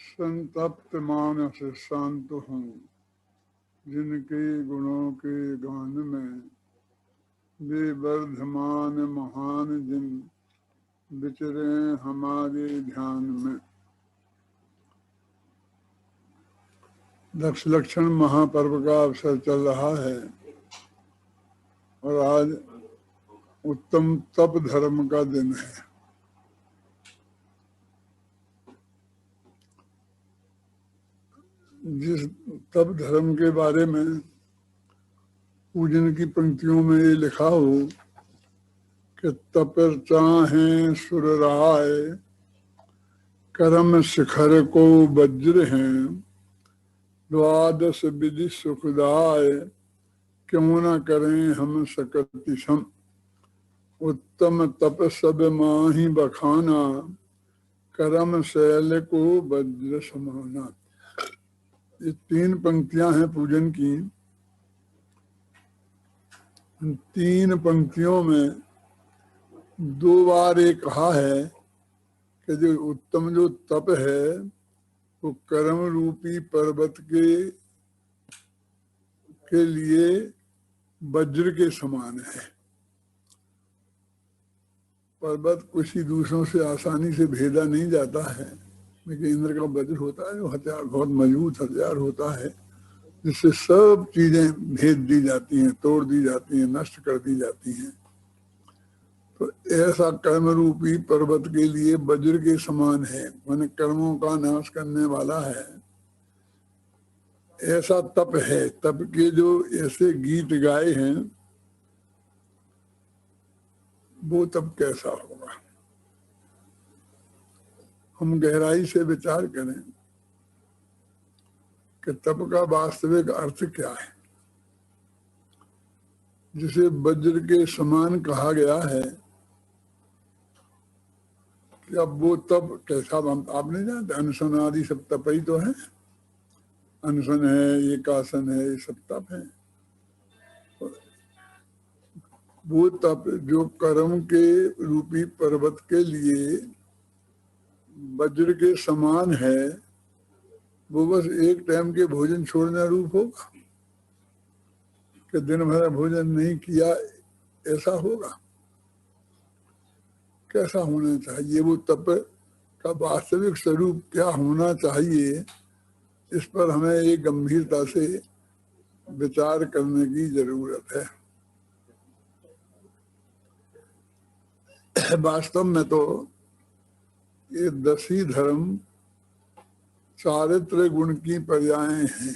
संतप्त मानस शांत हूँ, जिनके गुणों के गान में वे वर्धमान महान जिन विचरे हमारे ध्यान में। दक्ष लक्षण महापर्व का अवसर चल रहा है और आज उत्तम तप धर्म का दिन है। जिस तप धर्म के बारे में पूजन की पंक्तियों में ये लिखा हो कि तपर चाहें सुर राय, कर्म शिखर को वज्र हैं, द्वादश विधि सुखदाय, क्यों न करें हम सकति सम। उत्तम तप सब माही बखाना, कर्म शैल को वज्र समाना। ये 3 पंक्तियां हैं पूजन की। 3 पंक्तियों में 2 बार ये कहा है कि जो उत्तम जो तप है वो कर्म रूपी पर्वत के लिए वज्र के समान है। पर्वत किसी दूसरों से आसानी से भेदा नहीं जाता है, लेकिन इंद्र का वज्र होता है जो हथियार बहुत मजबूत हथियार होता है, जिससे सब चीजें भेद दी जाती हैं, तोड़ दी जाती हैं, नष्ट कर दी जाती हैं। तो ऐसा कर्म रूपी पर्वत के लिए वज्र के समान है, माने कर्मों का नाश करने वाला है। ऐसा तप है। तप के जो ऐसे गीत गाए हैं वो तप कैसा होगा, हम गहराई से विचार करें कि तप का वास्तविक अर्थ क्या है। जिसे वज्र के समान कहा गया है कि अब वो तप कैसा, आप नहीं जानते, अनशन आदि सब तप ही तो है। अनशन है, एकासन है, ये सब तप है। वो तप जो कर्म के रूपी पर्वत के लिए वज्र के समान है, वो बस एक टाइम के भोजन छोड़ना रूप होगा कि दिन भर भोजन नहीं किया, ऐसा होगा। कैसा होना चाहिए वो तप का वास्तविक स्वरूप क्या होना चाहिए, इस पर हमें एक गंभीरता से विचार करने की जरूरत है। वास्तव में तो ये 10 ही धर्म चारित्र गुण की पर्यायें हैं,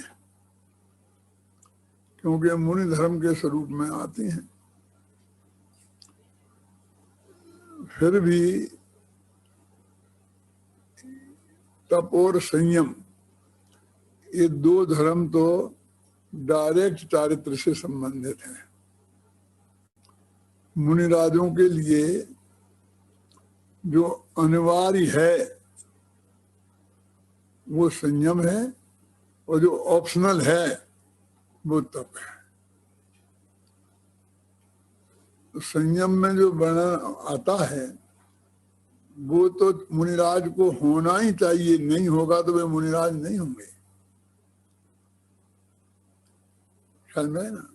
क्योंकि मुनि धर्म के स्वरूप में आती हैं। फिर भी तप और संयम ये 2 धर्म तो डायरेक्ट चारित्र से संबंधित हैं। मुनिराजों के लिए जो अनिवार्य है वो संयम है, और जो ऑप्शनल है वो तप है। तो संयम में जो वर्णन आता है वो तो मुनिराज को होना ही चाहिए, नहीं होगा तो वे मुनिराज नहीं होंगे। समझ में ना,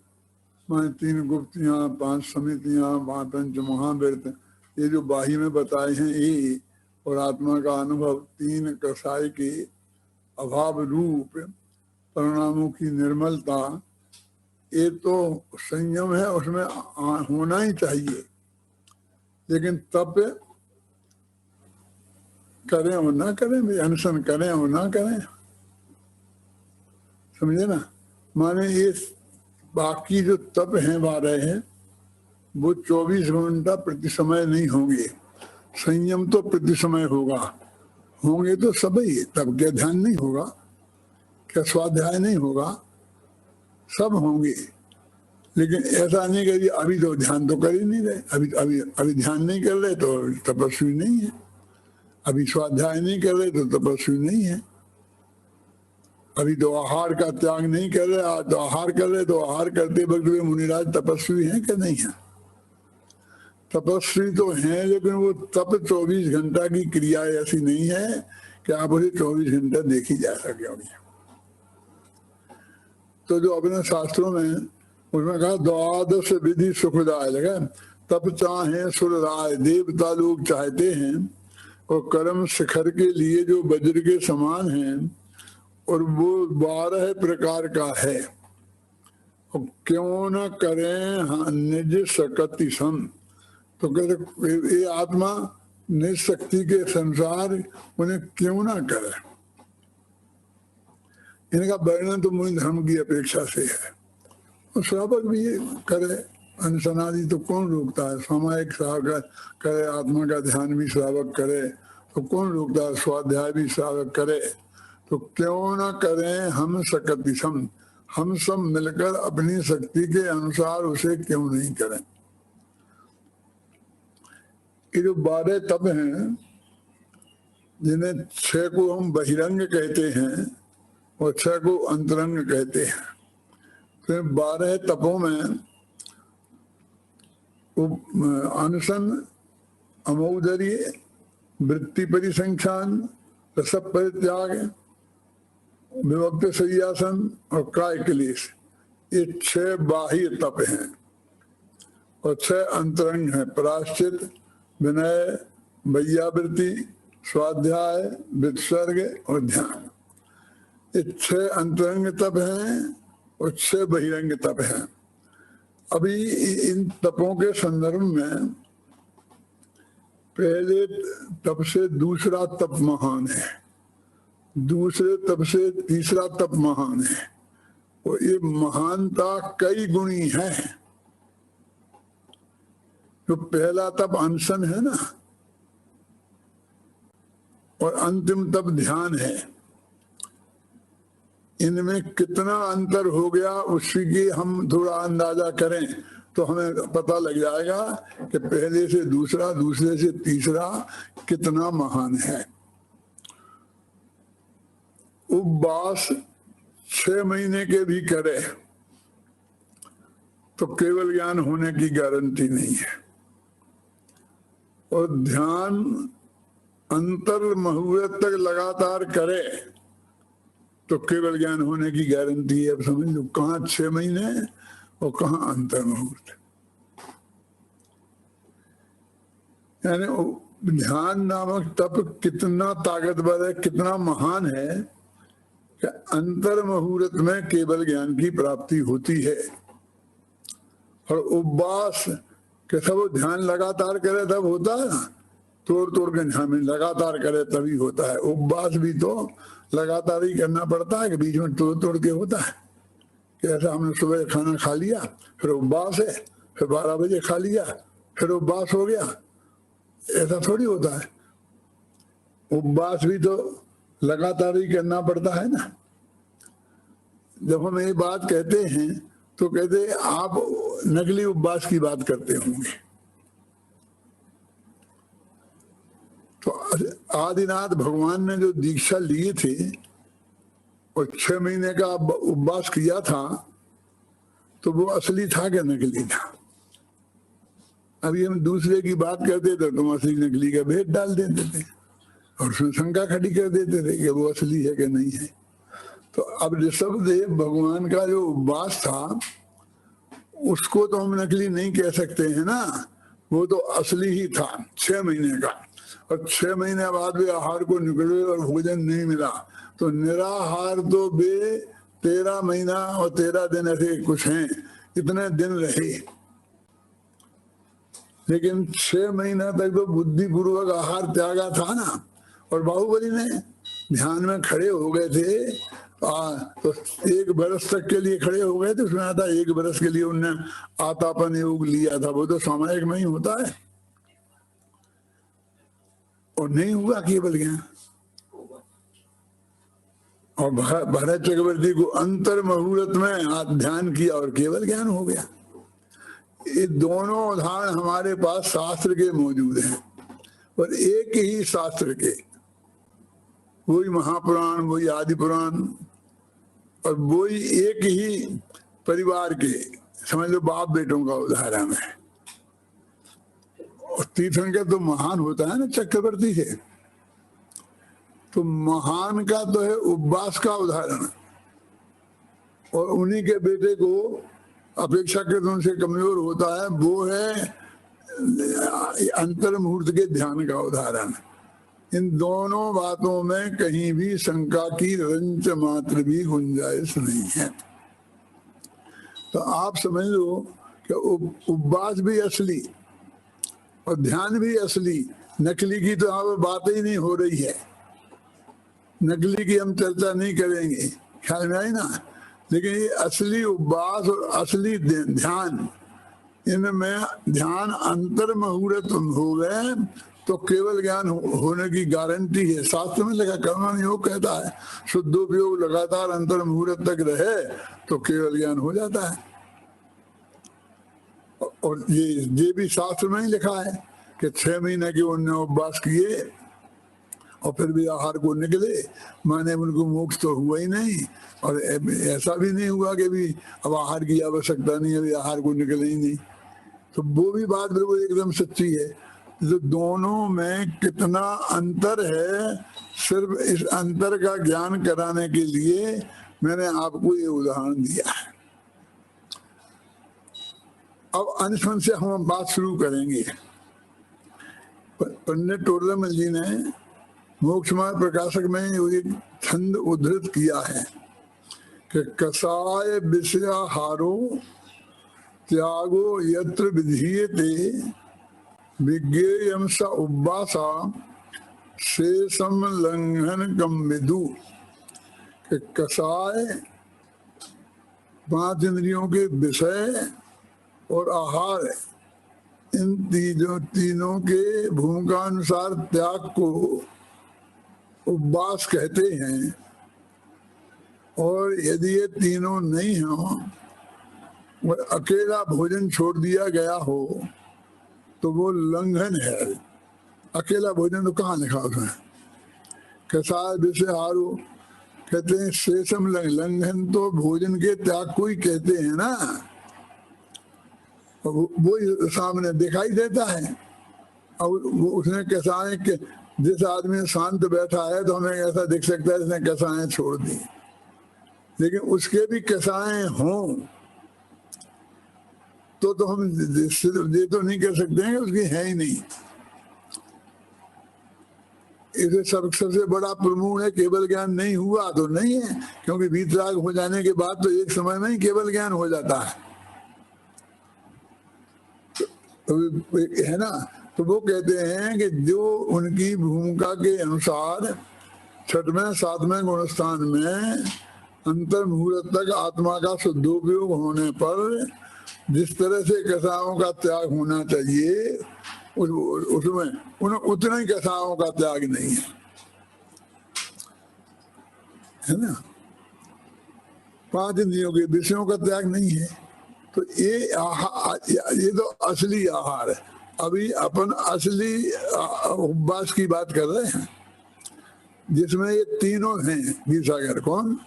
माने 3 गुप्तियां, 5 समितियां, 5 पंच महाव्रत, ये जो बाही में बताए हैं ये, और आत्मा का अनुभव, 3 कसाय के अभाव रूप परिणामों की निर्मलता, ये तो संयम है, उसमें होना ही चाहिए। लेकिन तप करें और ना करें, अनशन करें और ना करें, समझे ना। माने ये बाकी जो तप हैं 12 हैं वो 24 घंटा प्रति समय नहीं होंगे। संयम तो प्रति समय होगा, होंगे तो सभी। तब क्या ध्यान नहीं होगा, क्या स्वाध्याय नहीं होगा, सब होंगे। लेकिन ऐसा नहीं कि अभी तो ध्यान तो कर ही नहीं रहे, अभी ध्यान नहीं कर रहे तो तपस्वी नहीं है, अभी स्वाध्याय नहीं कर रहे तो तपस्वी नहीं है, अभी तो आहार का त्याग नहीं कर रहे तो आहार कर रहे, तो आहार करते वक्त वे मुनिराज तपस्वी हैं कि नहीं है? तपस्वी तो हैं, लेकिन वो तप 24 घंटा की क्रिया ऐसी नहीं है कि आप उसे 24 घंटे देखी जा सकेंगे। तो जो अपने शास्त्रों में उसमें कहा द्वादश विधि सुखदाय लगा, तप चाहे सुरराय, देवता लोग चाहते हैं और कर्म शिखर के लिए जो वज्र के समान है, और वो 12 प्रकार का है। और क्यों न करें निज सकति सम, तो कहते ये आत्मा निज शक्ति के संसार उन्हें क्यों ना करे। इनका वर्णन तो मुनि धर्म की अपेक्षा से है, और श्रावक भी करे अनशनादि तो कौन रोकता है। सामायिक श्रावक करे, आत्मा का ध्यान भी श्रावक करे तो कौन रोकता है। स्वाध्याय भी श्रावक करे, तो क्यों ना करें हम सकति सम, हम सब मिलकर अपनी शक्ति के अनुसार उसे क्यों नहीं करें। ये जो 12 तप हैं, जिन्हें 6 को हम बहिरंग कहते हैं और 6 को अंतरंग कहते हैं। तो 12 तपों में अनशन, अमौदर्य, वृत्ति परिसंख्यान, रस परित्याग, विभक्त शय्यासन और काय क्लेश, ये 6 बाह्य तप हैं। और 6 अंतरंग हैं, प्रायश्चित, विनय, वैयावृत्ति, स्वाध्याय, वित्सर्ग और ध्यान। ये 6 अंतरंग तप हैं और 6 बहिरंग तप हैं। अभी इन तपों के संदर्भ में पहले तप से दूसरा तप महान है, दूसरे तप से तीसरा तप महान है, और ये महानता कई गुणी है। जो पहला तप अनशन है ना, और अंतिम तप ध्यान है, इनमें कितना अंतर हो गया उसी की हम थोड़ा अंदाजा करें तो हमें पता लग जाएगा कि पहले से दूसरा, दूसरे से तीसरा कितना महान है। उपवास 6 महीने के भी करे तो केवल ज्ञान होने की गारंटी नहीं है, और ध्यान अंतर मुहूर्त तक लगातार करे तो केवल ज्ञान होने की गारंटी है। अब समझ लो कहाँ 6 महीने और कहाँ अंतर मुहूर्त। यानी ध्यान नामक तप कितना ताकतवर है, कितना महान है कि अंतर मुहूर्त में केवल ज्ञान की प्राप्ति होती है। और उपवास के सब ध्यान लगातार करे तब होता है ना, तोड़ तोड़ के ध्यान में लगातार करे तभी होता है। उपवास भी तो लगातार ही करना पड़ता है कि बीच में तोड़ तोड़ के होता है। कि ऐसा हमने सुबह खाना खा लिया फिर उपवास है, फिर 12 बजे खा लिया फिर उपवास हो गया, ऐसा थोड़ी होता है। उपवास भी तो लगातार ही करना पड़ता है ना। जब हम ये बात कहते हैं तो कहते आप नकली उपवास की बात करते होंगे। तो आदिनाथ भगवान ने जो दीक्षा लिए थे और 6 महीने का उपवास किया था, तो वो असली था क्या नकली था। अभी हम दूसरे की बात करते थे तो असली नकली का भेद डाल देते थे और उसमें शंका खड़ी कर देते थे कि वो असली है कि नहीं है। तो अब ऋषभदेव भगवान का जो उपवास था उसको तो हम नकली नहीं कह सकते हैं ना, वो तो असली ही था 6 महीने का। और 6 महीने बाद भी आहार को निकले और भोजन नहीं मिला तो निराहार तो वे 13 महीना और 13 दिन ऐसे कुछ हैं, इतने दिन रहे। लेकिन 6 महीना तक तो बुद्धिपूर्वक आहार त्यागा था ना। और बाहुबली ने ध्यान में खड़े हो गए थे, तो 1 बरस तक के लिए खड़े हो गए थे। उसमें आता 1 बरस के लिए उनने आतापन योग लिया था, वो तो सामायिक में ही होता है। और नहीं हुआ केवल ज्ञान। और भरत चक्रवर्ती को अंतर मुहूर्त में ध्यान किया और केवल ज्ञान हो गया। ये दोनों उदाहरण हमारे पास शास्त्र के मौजूद हैं, और एक ही शास्त्र के, वही महापुराण, वही आदि पुराण, और वही एक ही परिवार के, समझ लो बाप बेटों का उदाहरण है। और तीर्थंकर तो महान होता है ना चक्रवर्ती से। तो महान का तो है उपवास का उदाहरण, और उन्हीं के बेटे को अपेक्षाकृत उनसे कमजोर होता है, वो है अंतर मुहूर्त के ध्यान का उदाहरण। इन दोनों बातों में कहीं भी शंका की रंच मात्र भी गुंजाइश नहीं है। तो आप समझ लो कि उपवास भी असली और ध्यान भी असली, नकली की तो यहाँ पर बात ही नहीं हो रही है, नकली की हम चर्चा नहीं करेंगे, ख्याल में आई ना। लेकिन ये असली उपवास और असली ध्यान, इनमें ध्यान अंतर मुहूर्त हो गए तो केवल ज्ञान होने की गारंटी है। शास्त्र में लिखा, कर्मण योग कहता है शुद्धोपयोग लगातार अंतर मुहूर्त तक रहे तो केवल ज्ञान हो जाता है। और ये भी शास्त्र में ही लिखा है कि 6 महीने के उन्होंने उपवास किए और फिर भी आहार को निकले, माने उनको मोक्ष तो हुआ ही नहीं, और ऐसा भी नहीं हुआ कि भी अब आहार की आवश्यकता नहीं, अभी आहार को निकले ही नहीं। तो वो भी बात बिल्कुल एकदम सच्ची है। तो दोनों में कितना अंतर है, सिर्फ इस अंतर का ज्ञान कराने के लिए मैंने आपको ये उदाहरण दिया है। अब अनुष्मन से हम बात शुरू करेंगे। पंडित टोडरमल जी ने मोक्ष मार्ग प्रकाशक में एक छंद उद्धृत किया है कि कषाय विषयाहारो त्यागो यत्र विधीयते विज्ञेयं स उपवासा शेषम लंघन कम विदु। कि कषाय 5 इंद्रियों के विषय और आहार, इन तीनों के भूमिका अनुसार त्याग को उपवास कहते हैं, और यदि ये तीनों नहीं हो, अकेला भोजन छोड़ दिया गया हो तो वो लंघन है। अकेला भोजन तो कहाँ लिखा उसमें, कसाय विषय हारो कहते हैं, शेषम लंघन तो भोजन के त्याग को ही कहते हैं ना, वो सामने दिखाई देता है। और उसने कसाय के, जिस आदमी शांत बैठा है तो हमें ऐसा दिख सकता है इसने कसाएं छोड़ दी, लेकिन उसके भी कसाएं हों तो हम ये तो नहीं कह सकते हैं कि उसकी है ही नहीं। इसे सबसे बड़ा प्रमूल है, केवल ज्ञान नहीं हुआ तो नहीं है, क्योंकि वीतराग हो जाने के बाद तो एक समय में ही केवल ज्ञान हो जाता है। तो है ना, तो वो कहते हैं कि जो उनकी भूमिका के अनुसार 6वें 7वें गुणस्थान में अंतर मुहूर्त तक आत्मा का शुद्धोपयोग होने पर जिस तरह से कसाओं का त्याग होना चाहिए, उसमें उतना ही कसाओं का त्याग नहीं है ना। 5 इंद्रियों के विषयों का त्याग नहीं है। तो ये तो असली आहार है। अभी अपन असली उपवास की बात कर रहे हैं, जिसमें ये तीनों हैं गीतागर, कौन,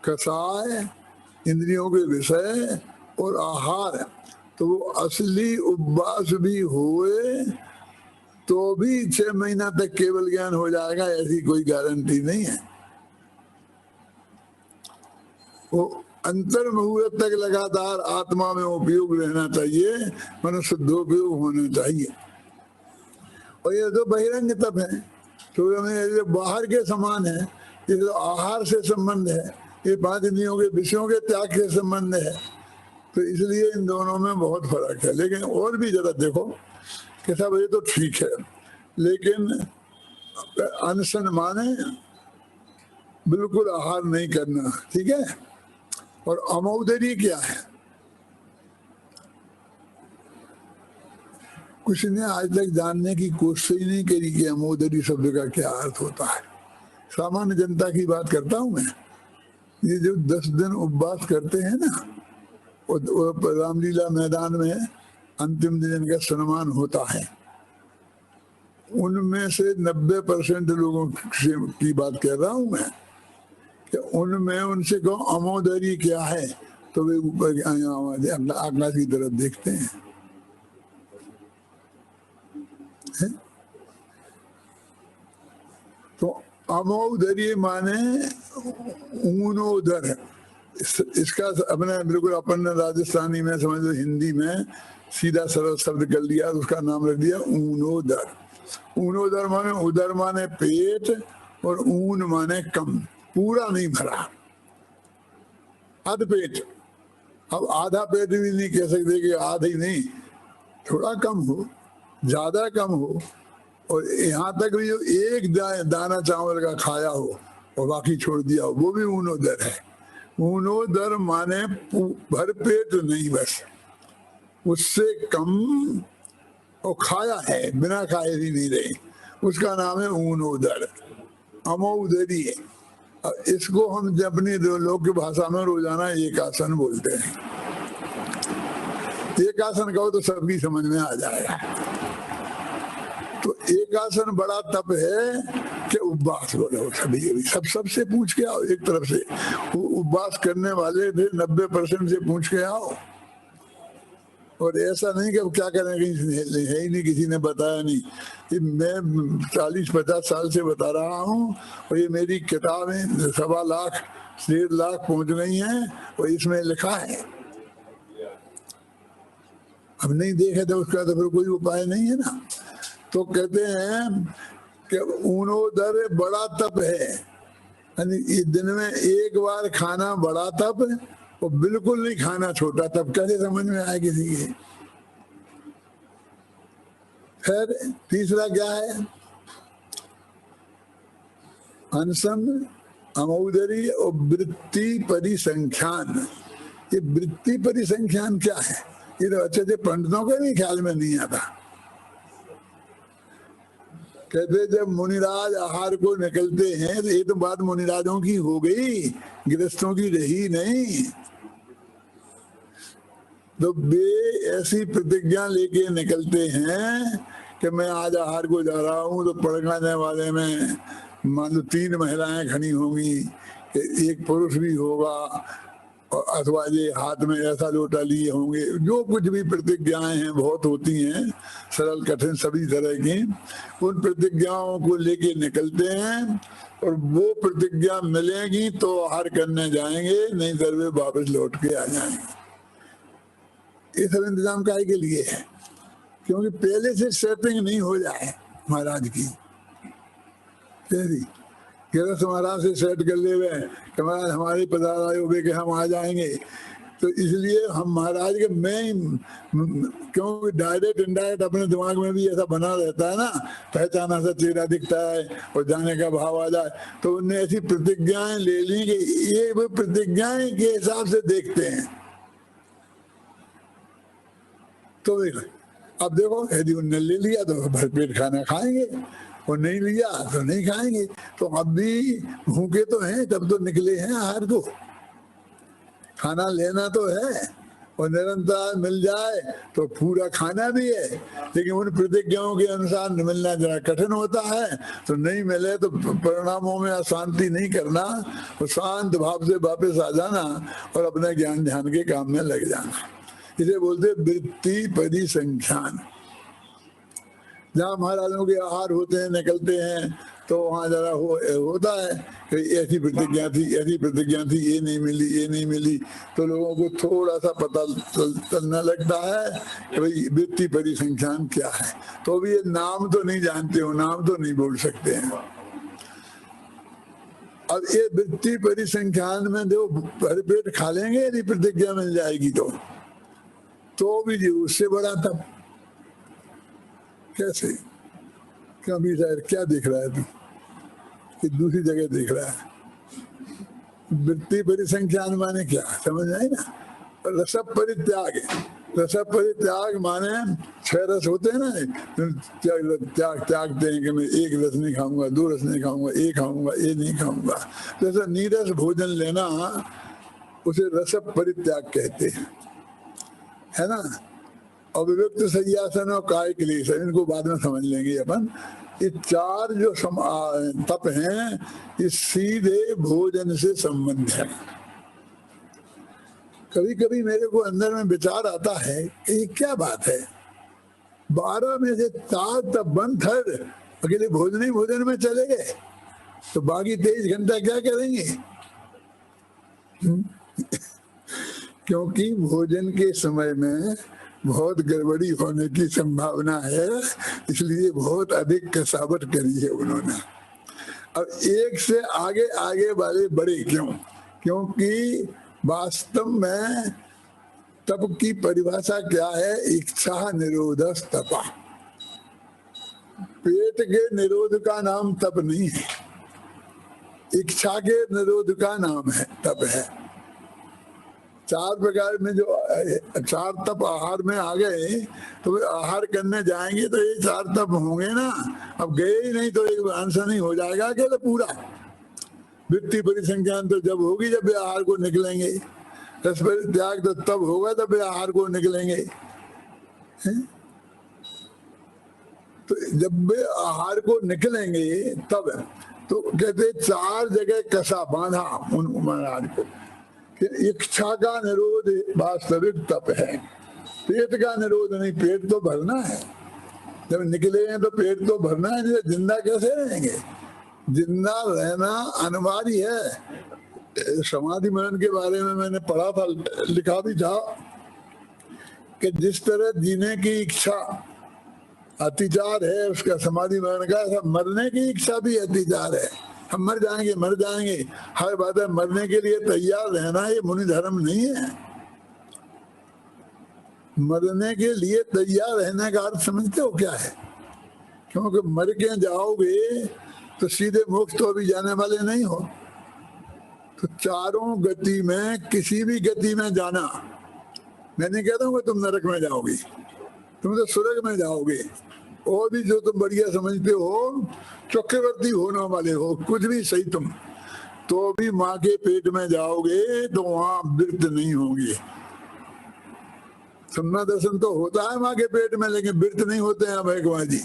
कसाय, इंद्रियों के विषय और आहार। तो वो असली उपवास भी हुए तो भी 6 महीना तक केवल ज्ञान हो जाएगा, ऐसी कोई गारंटी नहीं है। वो अंतर मुहूर्त तक लगातार आत्मा में उपयोग रहना चाहिए, मनुष्य शुद्धोपयोग होना चाहिए। और ये तो बहिरंग तप है, तो ये बाहर के समान है, ये तो आहार से संबंध है, ये 5 इंद्रियों के विषयों के त्याग से संबंध है। तो इसलिए इन दोनों में बहुत फर्क है। लेकिन और भी जरा देखो कि सब ये तो ठीक है, लेकिन अनशन माने बिल्कुल आहार नहीं करना, ठीक है। और अमौदरी क्या है, कुछ ने आज तक जानने की कोशिश ही नहीं करी कि अमौदरी शब्द का क्या अर्थ होता है। सामान्य जनता की बात करता हूं मैं। ये जो 10 दिन उपवास करते हैं ना, और रामलीला मैदान में अंतिम दिन इनका सम्मान होता है, उनमें से 90% लोगों की बात कर रहा हूं मैं कि उनमें उनसे कहो अमौदरी क्या है, तो वे ऊपर आकाश की तरफ देखते हैं। तो अमोदरी माने ऊनोदर। इसका अपने बिल्कुल अपन राजस्थानी में समझ लो, हिंदी में सीधा सरल शब्द कर लिया, उसका नाम रख दिया ऊनोदर। ऊनोदर माने उदर माने पेट और ऊन माने कम, पूरा नहीं भरा, अध पेट। अब आधा पेट भी नहीं कह सकते कि आधा ही नहीं, थोड़ा कम हो, ज्यादा कम हो, और यहाँ तक भी जो एक दाना चावल का खाया हो और बाकी छोड़ दिया हो, वो भी ऊनोदर है। ऊनोदर माने भरपेट नहीं, बस उससे कम और खाया है, बिना खाए भी नहीं रहे, उसका नाम है ऊनोदर, अमोदरी है। इसको हम अपनी लोक की भाषा में रोजाना एक आसन बोलते हैं। एक आसन कहो तो सबकी समझ में आ जाएगा। तो एक आसन बड़ा तप है कि उपवास बोलो, सभी सबसे पूछ के आओ। एक तरफ से उपवास करने वाले थे 90% से पूछ के आओ, और ऐसा नहीं कि क्या करें, कहीं है ही नहीं, किसी ने बताया नहीं। ये मैं 40-50 साल से बता रहा हूँ, और ये मेरी किताबें 1.25 लाख 1.5 लाख पहुंच गई हैं, और इसमें लिखा है। अब नहीं देखे तो उसका तो फिर कोई उपाय नहीं है ना। तो कहते हैं कि ऊनोदर बड़ा तप है, यानी दिन में एक बार खाना बड़ा तप, और बिल्कुल नहीं खाना छोटा तप। कैसे समझ में आए किसी के? फिर तीसरा क्या है? अनशन, अमोदरी और वृत्ति परिसंख्यान। ये वृत्ति परिसंख्यान क्या है? ये तो अच्छे से पंडितों के भी ख्याल में नहीं आता। कहते जब मुनिराज आहार को निकलते हैं, तो ये तो बात मुनिराजों की हो गई, गृहस्थों की रही नहीं। तो वे ऐसी प्रतिज्ञा लेके निकलते हैं कि मैं आज आहार को जा रहा हूँ, तो पड़काने वाले में मान लो 3 महिलाएं खड़ी होंगी, एक पुरुष भी होगा, और अथवा ये हाथ में ऐसा लोटा लिए होंगे। जो कुछ भी प्रतिज्ञाएं हैं, बहुत होती हैं, सरल कठिन सभी तरह की। उन प्रतिज्ञाओं को लेके निकलते हैं, और वो प्रतिज्ञा मिलेगी तो आहार करने जाएंगे, नहीं तो वे वापस लौट के आ जाएंगे। ये सब इंतजाम काहे के लिए है? क्योंकि पहले से सेटिंग नहीं हो जाए महाराज की। गृहस्थ महाराज से सेट कर ले हुए कि महाराज हमारे पधाराए हुए कि हम आ जाएंगे, तो इसलिए हम महाराज के क्योंकि डायरेक्ट इनडायरेक्ट अपने दिमाग में भी ऐसा बना रहता है ना, पहचाना सा चेहरा दिखता है और जाने का भाव आ जाए। तो उनने ऐसी प्रतिज्ञाएं ले ली कि ये वो प्रतिज्ञाएं के हिसाब से देखते हैं। तो अब देखो, यदि उनने ले लिया तो भरपेट खाना खाएंगे, और नहीं लिया तो नहीं खाएंगे। तो अब भी भूखे तो हैं, तब तो निकले हैं आहार को। खाना लेना तो है, और निरंतर मिल जाए तो पूरा खाना भी है, लेकिन उन प्रतिज्ञाओं के अनुसार मिलना जरा कठिन होता है। तो नहीं मिले तो परिणामों में अशांति नहीं करना, और शांत भाव से वापस आ जाना, और अपने ज्ञान ध्यान के काम में लग जाना। इसे बोलते वृत्ति परिसंख्यान। जहाँ महाराजों के आहार होते हैं, निकलते हैं, तो वहाँ जरा होता है कि ऐसी प्रतिज्ञा थी, ऐसी प्रतिज्ञा थी, ये नहीं मिली, ये नहीं मिली। तो लोगों को थोड़ा सा पता चलने लगता है कि भाई वृत्ति परिसंख्यान क्या है। तो भी ये नाम तो नहीं जानते हो, नाम तो नहीं बोल सकते हैं। अब ये वृत्ति परिसंख्यान में जो भरपेट खा लेंगे यदि प्रतिज्ञा मिल जाएगी तो भी जी उससे बड़ा तब। कैसे? क्या भी क्या देख रहा है तू? कि दूसरी जगह देख रहा है। वृत्ति परिसंख्यान माने क्या समझ आए ना? रस परित्याग। रस परित्याग माने 6 रस होते हैं ना, त्यागते हैं कि मैं 1 रस नहीं खाऊंगा, 2 रस नहीं खाऊंगा, 1 खाऊंगा, ये नहीं खाऊंगा। जैसा नीरस भोजन लेना उसे रस परित्याग कहते हैं, है ना। अभिव्यक्त संयासन और काय क्लेश, इनको बाद में समझ लेंगे अपन। ये 4 जो तप हैं, ये सीधे भोजन से संबंध है। कभी कभी मेरे को अंदर में विचार आता है कि ये क्या बात है, 12 में से 4 तप बंद, अकेले भोजन ही भोजन में चले गए। तो बाकी 23 घंटा क्या करेंगे? क्योंकि भोजन के समय में बहुत गड़बड़ी होने की संभावना है, इसलिए बहुत अधिक कसावट करी है उन्होंने। अब एक से आगे आगे वाले बड़े क्यों? क्योंकि वास्तव में तप की परिभाषा क्या है? इच्छा निरोध तपा। पेट के निरोध का नाम तप नहीं है, इच्छा के निरोध का नाम है तप है। 4 प्रकार में जो 4 तप आहार में आ गए, तो आहार करने जाएंगे तो ये 4 तप होंगे ना। अब गए ही नहीं तो एक आंसर नहीं हो जाएगा अकेले पूरा। वृत्ति परिसंख्यान तो जब होगी जब वे आहार को निकलेंगे, रस परित्याग तो तब होगा जब वे आहार को निकलेंगे। है? तो जब वे आहार को निकलेंगे तब तो कहते 4 जगह कसा बांधा उन महाराज को। इच्छा का निरोध वास्तविक तप है, पेट का निरोध नहीं। पेट तो भरना है, जब निकले हैं तो पेट तो भरना है, नहीं जिंदा कैसे रहेंगे? जिंदा रहना अनिवार्य है। समाधि मरण के बारे में मैंने पढ़ा था, लिखा भी था कि जिस तरह जीने की इच्छा अतिचार है उसका समाधि मरण का, ऐसा मरने की इच्छा भी अतिचार है। हम मर जाएंगे मर जाएंगे, हर बात है मरने के लिए तैयार रहना ये मुनि धर्म नहीं है। मरने के लिए तैयार रहने का अर्थ समझते हो क्या है? क्योंकि मर के जाओगे तो सीधे मोक्ष तो अभी जाने वाले नहीं हो। तो चारों गति में किसी भी गति में जाना, मैं नहीं कहता हूँ कि तुम नरक में जाओगे, तुम तो स्वर्ग में जाओगे। और भी जो तुम बढ़िया समझते हो, चक्रवर्ती होने वाले हो, कुछ भी सही तुम, तो भी माँ के पेट में जाओगे तो वहां वृत्त नहीं होगी। सम्ना दर्शन तो होता है माँ के पेट में, लेकिन वृत्त नहीं होते हैं भगवान जी।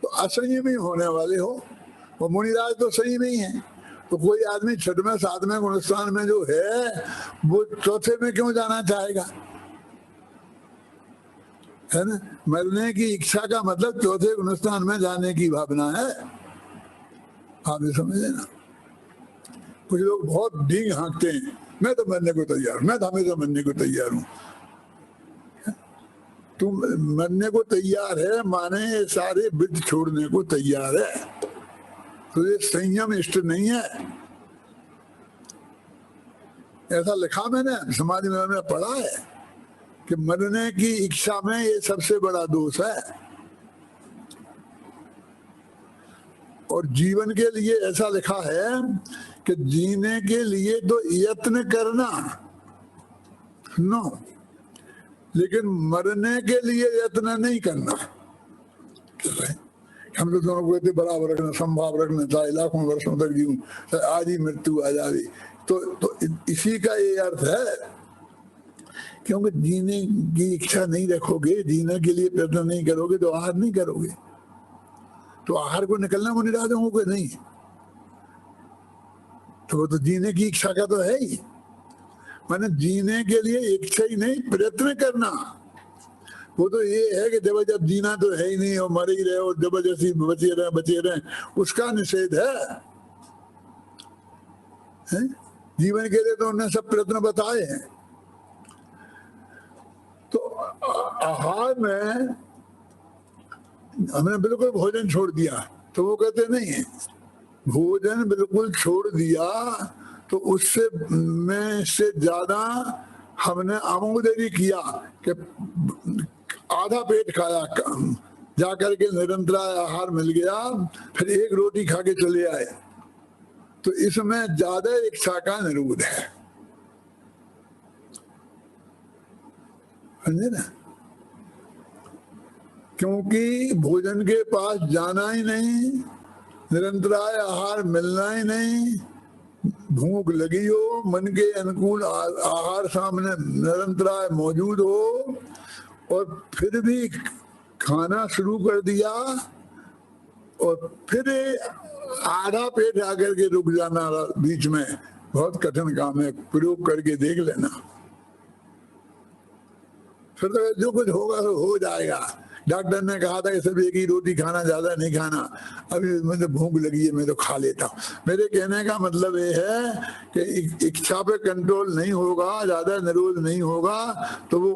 तो असंयमी होने वाले हो। वो मुनिराज तो सही नहीं है, तो कोई आदमी 6वें 7वें गुणस्थान में जो है वो 4थे में क्यों जाना चाहेगा? है ना? मरने की इच्छा का मतलब 4थे गुणस्थान में जाने की भावना है। आप ये समझ लेना। कुछ लोग बहुत डींग हाँकते हैं, मैं तो मरने को तैयार हूं, मैं तो हमेशा मरने को तैयार हूं। तुम मरने को तैयार है माने सारे वृत्त छोड़ने को तैयार है, तो ये संयम इष्ट नहीं है। ऐसा लिखा मैंने समाधि में पढ़ा है कि मरने की इच्छा में ये सबसे बड़ा दोष है। और जीवन के लिए ऐसा लिखा है कि जीने के लिए तो यत्न करना नो, लेकिन मरने के लिए यत्न नहीं करना। हम तो दोनों को बराबर रखना, संभाव रखना, चाहे लाखों वर्षों तक जीऊं, आज ही मृत्यु आ जाए। तो इसी का ये अर्थ है। क्योंकि जीने की इच्छा नहीं रखोगे, जीने के लिए प्रयत्न नहीं करोगे तो आहार नहीं करोगे। तो आहार को निकलना मुनिराजों को नहीं, तो वो तो जीने की इच्छा का तो है ही। माने जीने के लिए इच्छा ही नहीं, प्रयत्न करना। वो तो ये है कि जब जीना तो है ही नहीं और मर ही रहे और जबरदस्ती बचे रहे, उसका निषेध है? जीवन के लिए तो उन्होंने सब प्रयत्न बताए हैं। तो आहार में हमने बिल्कुल भोजन छोड़ दिया तो वो कहते नहीं है, भोजन बिल्कुल छोड़ दिया तो उससे में से ज्यादा हमने आमोदरी किया कि आधा पेट खाया, जा करके निरंतर आहार मिल गया, फिर 1 रोटी खा के चले आए, तो इसमें ज्यादा इच्छा का निरोध है। समझे ना? क्योंकि भोजन के पास जाना ही नहीं, निरंतराय आहार मिलना ही नहीं, भूख लगी हो, मन के अनुकूल आहार सामने निरंतराय मौजूद हो, और फिर भी खाना शुरू कर दिया और फिर आधा पेट आकर के रुक जाना बीच में, बहुत कठिन काम है। प्रयोग करके देख लेना, फिर तो जो कुछ होगा तो हो जाएगा। डॉक्टर ने कहा था कि सब एक ही रोटी खाना, ज्यादा नहीं खाना, अभी मुझे भूख लगी है मैं तो खा लेता हूँ। मेरे कहने का मतलब ये है कि इच्छा पे कंट्रोल नहीं होगा, ज्यादा निरोध नहीं होगा तो वो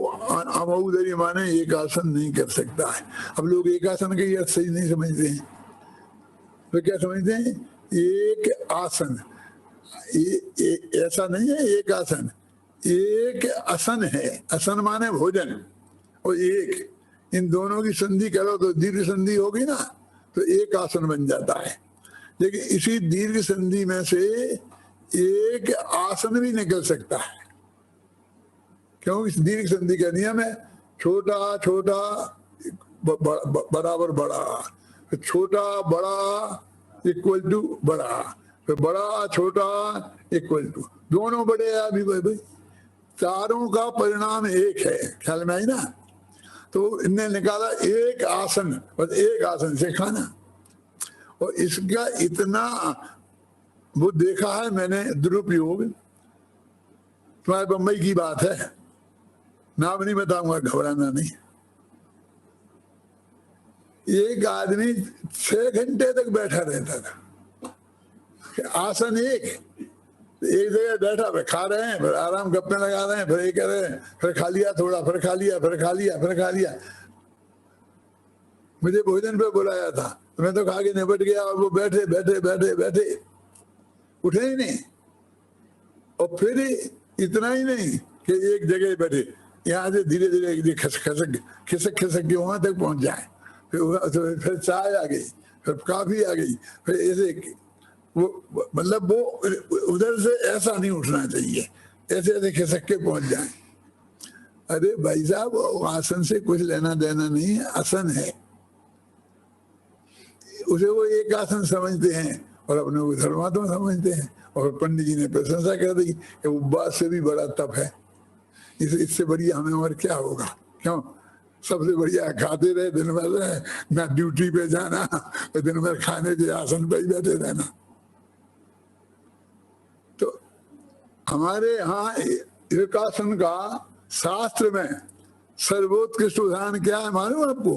अमऊदरी माने एक आसन नहीं कर सकता है। अब लोग एक आसन के अर्थ सही नहीं समझते हैं, तो क्या समझते हैं? एक आसन, ऐसा नहीं है एक आसन, एक असन है। असन माने भोजन और एक, इन दोनों की संधि करो तो दीर्घ संधि होगी ना, तो एक आसन बन जाता है। लेकिन इसी दीर्घ संधि में से एक आसन भी निकल सकता है। क्यों? इस दीर्घ संधि का नियम है छोटा छोटा बराबर बड़ा, छोटा बड़ा इक्वल टू बड़ा, फिर बड़ा छोटा इक्वल टू, दोनों बड़े हैं अभी भाई, चारों का परिणाम एक है। ख्याल में आई ना? तो इनने निकाला एक आसन, बस एक आसन से खाना। और इसका इतना वो देखा है मैंने दुरुपयोग, तुम्हारे बम्बई की बात है, नाम नहीं बताऊंगा, घबराना नहीं। एक आदमी 6 घंटे तक बैठा रहता था, आसन एक जगह बैठा, फिर खा रहे हैं, फिर आराम गप्पे लगा रहे हैं, फिर ये कर रहे हैं, फिर खा लिया थोड़ा, फिर खा लिया, फिर खा लिया, फिर खा लिया। मुझे भोजन पे बुलाया था, मैं तो खा के निपट गया, और वो बैठे बैठे बैठे बैठे उठे ही नहीं। और फिर इतना ही नहीं कि एक जगह बैठे, यहाँ से धीरे धीरे खिसक खिसक खिसक के वहां तक पहुंच जाए, फिर चाय आ गई, फिर कॉफी आ गई, फिर ऐसे वो, मतलब वो उधर से ऐसा नहीं उठना चाहिए, ऐसे ऐसे खिसक के पहुंच जाए। अरे भाई साहब, आसन से कुछ लेना देना नहीं है, आसन है, उसे वो एक आसन समझते हैं और अपने को धर्मात्मा समझते हैं। और पंडित जी ने प्रशंसा कर दी कि उपवास से भी बड़ा तप है, इससे बढ़िया हमें और क्या होगा। क्यों? सबसे बढ़िया खाते रहे दिन भर, रहे ना ड्यूटी पे जाना, तो दिन भर खाने के आसन पे ही बैठे रहना। तो हमारे यहाँ योगासन का शास्त्र में सर्वोत्कृष्ट उदाहरण क्या है मालूम आपको?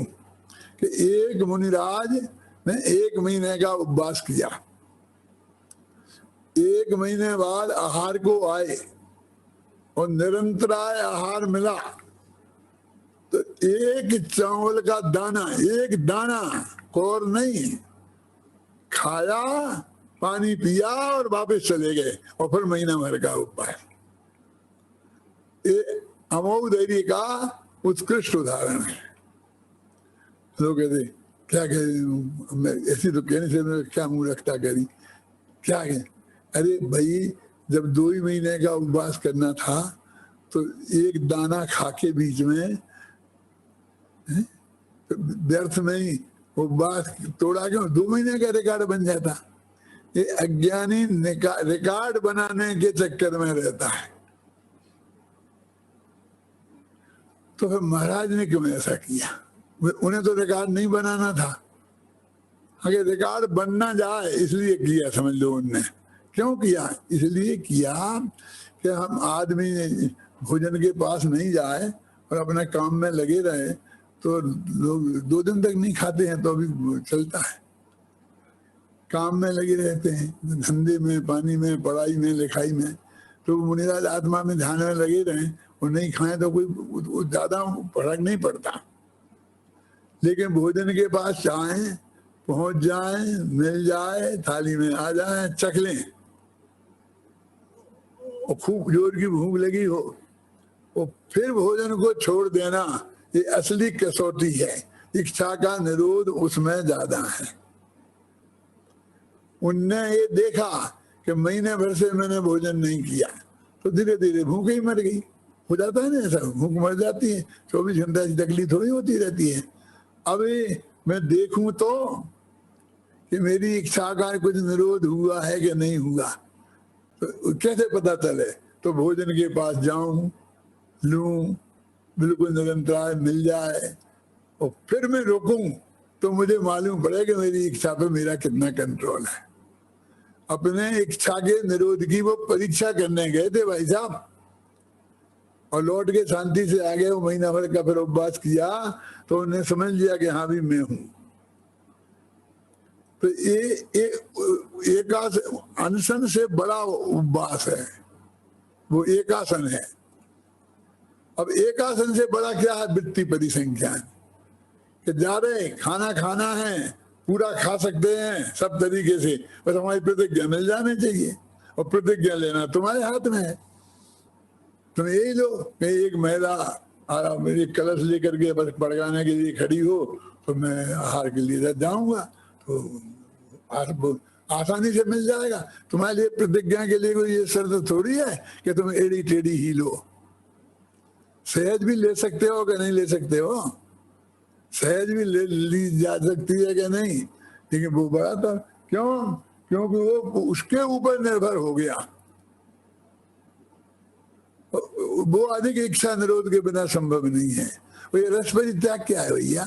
कि एक मुनिराज ने 1 महीने का उपवास किया, 1 महीने बाद आहार को आए और निरंतराय आहार मिला, तो एक चावल का दाना, एक दाना कोर नहीं, खाया, पानी पिया और वापस चले गए, और फिर महीना भर का उपवास। ये अमोघ धैर्य का उत्कृष्ट उदाहरण है। लोग कहते क्या कह, ऐसी तो कहने से मैं क्या मुंह रखता करी, क्या कह? अरे भाई, जब 2 ही महीने का उपवास करना था तो एक दाना खा के बीच में व्यर्थ में ही उपवास तोड़ा, क्यों? 2 महीने का रिकॉर्ड बन जाता। ये अज्ञानी रिकॉर्ड बनाने के चक्कर में रहता है। तो फिर महाराज ने क्यों ऐसा किया? उन्हें तो रिकॉर्ड नहीं बनाना था, अगर रिकॉर्ड बनना जाए इसलिए किया, समझ लो उनने। क्यों किया? इसलिए किया कि हम आदमी भोजन के पास नहीं जाए और अपने काम में लगे रहे, तो लोग 2 दिन तक नहीं खाते हैं तो अभी चलता है, काम में लगे रहते हैं, धंधे में, पानी में, पढ़ाई में, लिखाई में। तो मुनिराज आत्मा में ध्यान में लगे रहे, वो नहीं खाएं तो कोई ज्यादा फर्क नहीं पड़ता। लेकिन भोजन के पास चाहें, पहुंच जाए, मिल जाए, थाली में आ जाए, चख लें, और खूब जोर की भूख लगी हो, और फिर भोजन को छोड़ देना, ये असली कसौटी है। इच्छा का निरोध उसमें ज्यादा है। उनने ये देखा कि महीने भर से मैंने भोजन नहीं किया, तो धीरे धीरे भूख ही मर गई। हो जाता है ना ऐसा, भूख मर जाती है, 24 घंटा की तकलीफ थोड़ी होती रहती है। अभी मैं देखूं तो कि मेरी इच्छा का कुछ निरोध हुआ है कि नहीं हुआ, तो कैसे पता चले? तो भोजन के पास जाऊं, लूं, बिल्कुल निरंतर मिल जाए, और फिर मैं रोकूं तो मुझे मालूम पड़े कि मेरी इच्छा पे मेरा कितना कंट्रोल है। अपने इच्छा के निरोध की वो परीक्षा करने गए थे भाई साहब, और लौट के शांति से आ गए, वो महीना भर का फिर उपवास किया तो उन्हें समझ लिया कि हाँ भी मैं हूं। तो ये एकास अनशन से बड़ा उपवास है, वो एकासन है। अब एकासन से बड़ा क्या है? वृत्ति परिसंख्यान, कि ज्यादा खाना खाना है, पूरा खा सकते हैं सब तरीके से, बस हमारी प्रतिज्ञा मिल जाने चाहिए। और प्रतिज्ञा लेना तुम्हारे हाथ में है, तुम यही लो। एक महिला मेरी कलश लेकर के बस पड़गाने के लिए खड़ी हो तो मैं आहार के लिए जाऊंगा, तो आसानी से मिल जाएगा। तुम्हारे लिए प्रतिज्ञा के लिए कोई ये शर्त थोड़ी है कि तुम एड़ी टेढ़ी ही लो। सहज भी ले सकते हो कि नहीं ले सकते हो, सहज भी ली जा सकती है कि नहीं, लेकिन वो बड़ा था। क्यों? क्योंकि वो उसके ऊपर निर्भर हो गया। वो अधिक इच्छा निरोध के बिना संभव नहीं है। वो ये रस परित्याग क्या है भैया?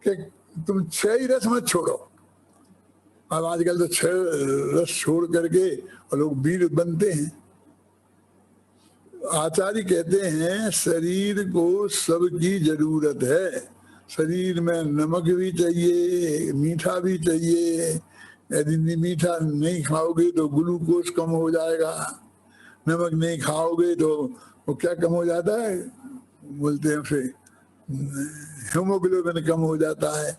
एक तुम 6 ही रस मत छोड़ो। अब आजकल तो 6 रस छोड़ करके और लोग वीर बनते हैं। आचार्य कहते हैं शरीर को सबकी जरूरत है। शरीर में नमक भी चाहिए, मीठा भी चाहिए। यदि मीठा नहीं खाओगे तो ग्लूकोज कम हो जाएगा, नमक नहीं खाओगे तो वो क्या कम हो जाता है, बोलते हैं उसे हीमोग्लोबिन कम हो जाता है,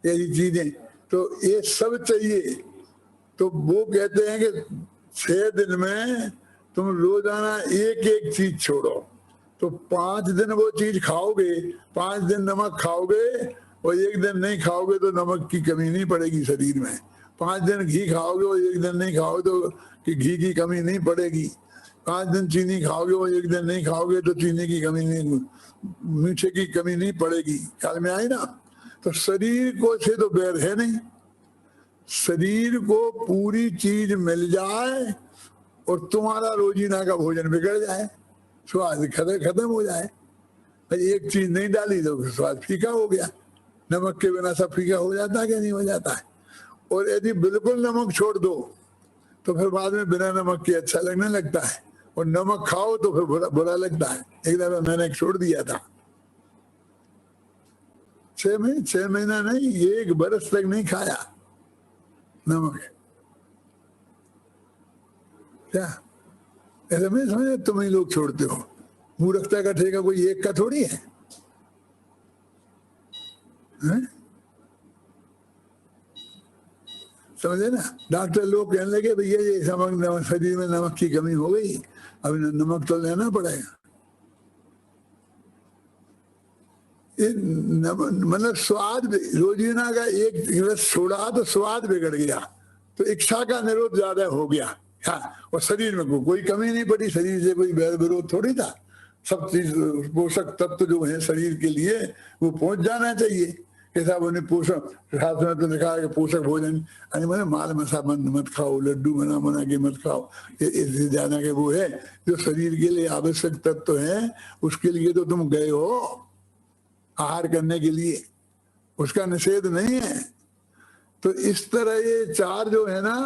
यही चीजें। तो ये सब चाहिए। तो वो कहते हैं कि 6 दिन में तुम रोजाना एक चीज छोड़ो, तो 5 दिन वो चीज खाओगे, 5 दिन नमक खाओगे और 1 दिन नहीं खाओगे तो नमक की कमी नहीं पड़ेगी शरीर में। 5 दिन घी खाओगे और 1 दिन नहीं खाओगे तो कि घी की कमी नहीं पड़ेगी। 5 दिन चीनी खाओगे और 1 दिन नहीं खाओगे तो चीनी की कमी नहीं, मीठे की कमी नहीं पड़ेगी। ख्याल में आई ना? तो शरीर को से तो बैर है नहीं। शरीर को पूरी चीज मिल जाए और तुम्हारा रोजीना का भोजन बिगड़ जाए, स्वाद खत्म हो जाए। एक चीज नहीं डाली तो स्वाद फीका हो गया। नमक के बिना सब फीका हो जाता है कि नहीं हो जाता है? और यदि बिल्कुल नमक छोड़ दो तो फिर बाद में बिना नमक के अच्छा लगने लगता है, और नमक खाओ तो फिर बुरा लगता है। एक दफा मैंने छोड़ दिया था, 6 महीना नहीं, 1 बरस तक नहीं खाया नमक। क्या ऐसा नहीं समझे तुम ही लोग छोड़ते हो? मूर्खता का ठेका कोई एक का थोड़ी है, हैं? समझे ना? डॉक्टर लोग कहने लगे भैया ये शरीर में नमक की कमी हो गई, अब नमक तो लेना पड़ेगा। मतलब स्वाद, रोजीना का एक रस छोड़ा तो स्वाद बिगड़ गया, तो इच्छा का निरोध ज्यादा हो गया। हाँ, और शरीर में कोई कमी नहीं पड़ी, शरीर से कोई बैर विरोध थोड़ी था। सब चीज पोषक तत्व जो है शरीर के लिए वो पहुंच जाना चाहिए। कैसा उन्हें पोषक शास्त्र में तो लिखा है कि पोषक भोजन, यानी मैंने माल मसा मत खाओ, लड्डू बना के मत खाओ, इससे ज्यादा के वो है जो शरीर के लिए आवश्यक तत्व है, उसके लिए तो तुम गए हो आहार करने के लिए, उसका निषेध नहीं है। तो इस तरह ये 4 जो है ना,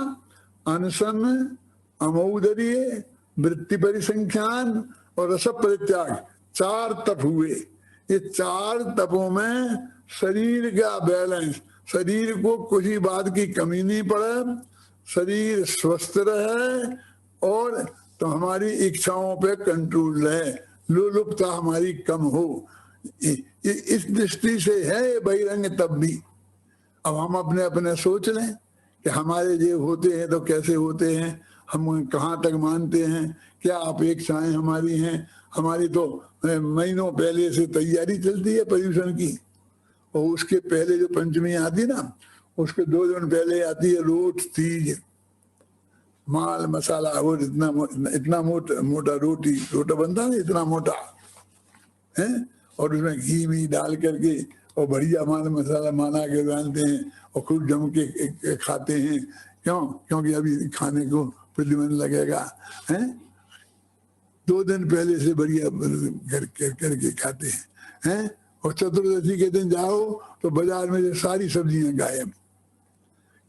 अनशन, अमौदर्य, वृत्ति परिसंख्यान और रस परित्याग, 4 तप हुए। ये 4 तपों में शरीर का बैलेंस, शरीर को किसी बात की कमी नहीं पड़े, शरीर स्वस्थ रहे और तो हमारी इच्छाओं पे कंट्रोल रहे, लोलुपता हमारी कम हो। इस दृष्टि से है ये बहिरंग तप भी। अब हम अपने अपने सोच लें कि हमारे ये होते हैं तो कैसे होते हैं, हम कहाँ तक मानते हैं, क्या अपेक्षाएं हमारी हैं। हमारी तो महीनों पहले से तैयारी चलती है पर्यूषण की, और उसके पहले जो पंचमी आती ना, उसके 2 दिन पहले आती है रोट तीज, माल मसाला, और इतना मोटा रोटा बनता है, इतना मोटा है, और उसमें घी भी डाल करके और बढ़िया माल मसाला माना के डालते हैं और खूब जम के खाते हैं। क्यों? क्योंकि अभी खाने को प्रतिबंध लगेगा, हैं? 2 दिन पहले से बढ़िया करके खाते हैं। और चतुर्दशी के दिन जाओ तो बाजार में सारी सब्जियां गायब।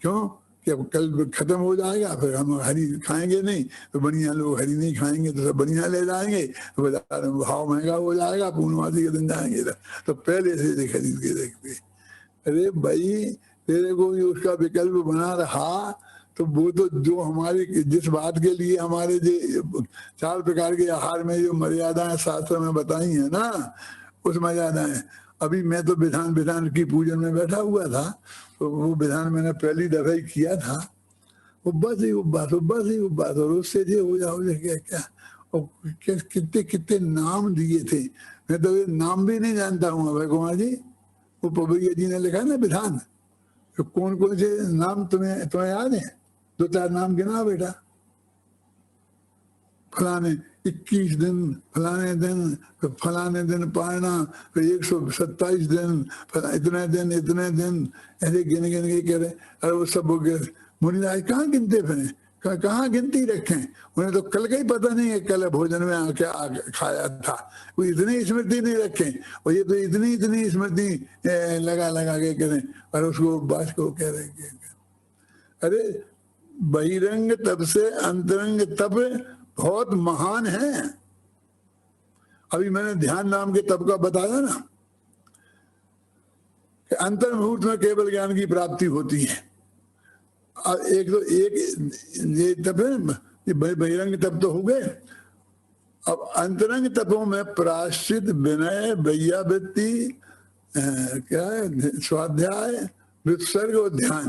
क्यों? कि अब कल खत्म हो जाएगा, फिर हम हरी खाएंगे नहीं, तो बढ़िया लोग हरी नहीं खाएंगे तो सब बढ़िया ले जाएंगे, तो बाजार में भाव महंगा हो जाएगा, पूर्णमासी के दिन जाएंगे तो पहले से खरीद के रखते। अरे भाई तेरे को भी उसका विकल्प बना रहा, तो वो तो जो हमारी जिस बात के लिए हमारे जो 4 प्रकार के आहार में जो मर्यादाएं शास्त्र में बताई है ना, उस मर्यादाएं। अभी मैं तो विधान की पूजन में बैठा हुआ था, तो वो विधान मैंने पहली दफा ही किया था। वो बस ही उपवास और उससे जो हो जाओ क्या और कितने कितने नाम दिए थे। मैं तो ये नाम भी नहीं जानता हूँ अभय कुमार जी। वो पबैया जी ने लिखा है ना विधान, तो कौन कौन से नाम तुम्हें याद है? 2-4 नाम गिना बेटा। फलाने 21 दिन, फलाने दिन पारना, फिर 127 दिन, इतने दिन ऐसे गिन के कह रहे। अरे वो सब मुनिराज कहाँ गिनते फिरे, कहाँ गिनती रखें? उन्हें तो कल का ही पता नहीं है कल भोजन में क्या खाया था। वो इतनी स्मृति नहीं रखें, और ये तो इतनी स्मृति लगा के करें, और उसको बात को कह रहे। अरे बहिरंग तप से अंतरंग तप बहुत महान है। अभी मैंने ध्यान नाम के तप का बताया ना, कि अंतर्मुहूर्त में केवल ज्ञान की प्राप्ति होती है। एक ये तप है, ये बहिरंग तप तो हो गए। अब अंतरंग तपों में प्रायश्चित, विनय, वैयावृत्ति, क्या है, स्वाध्याय, विसर्ग और ध्यान।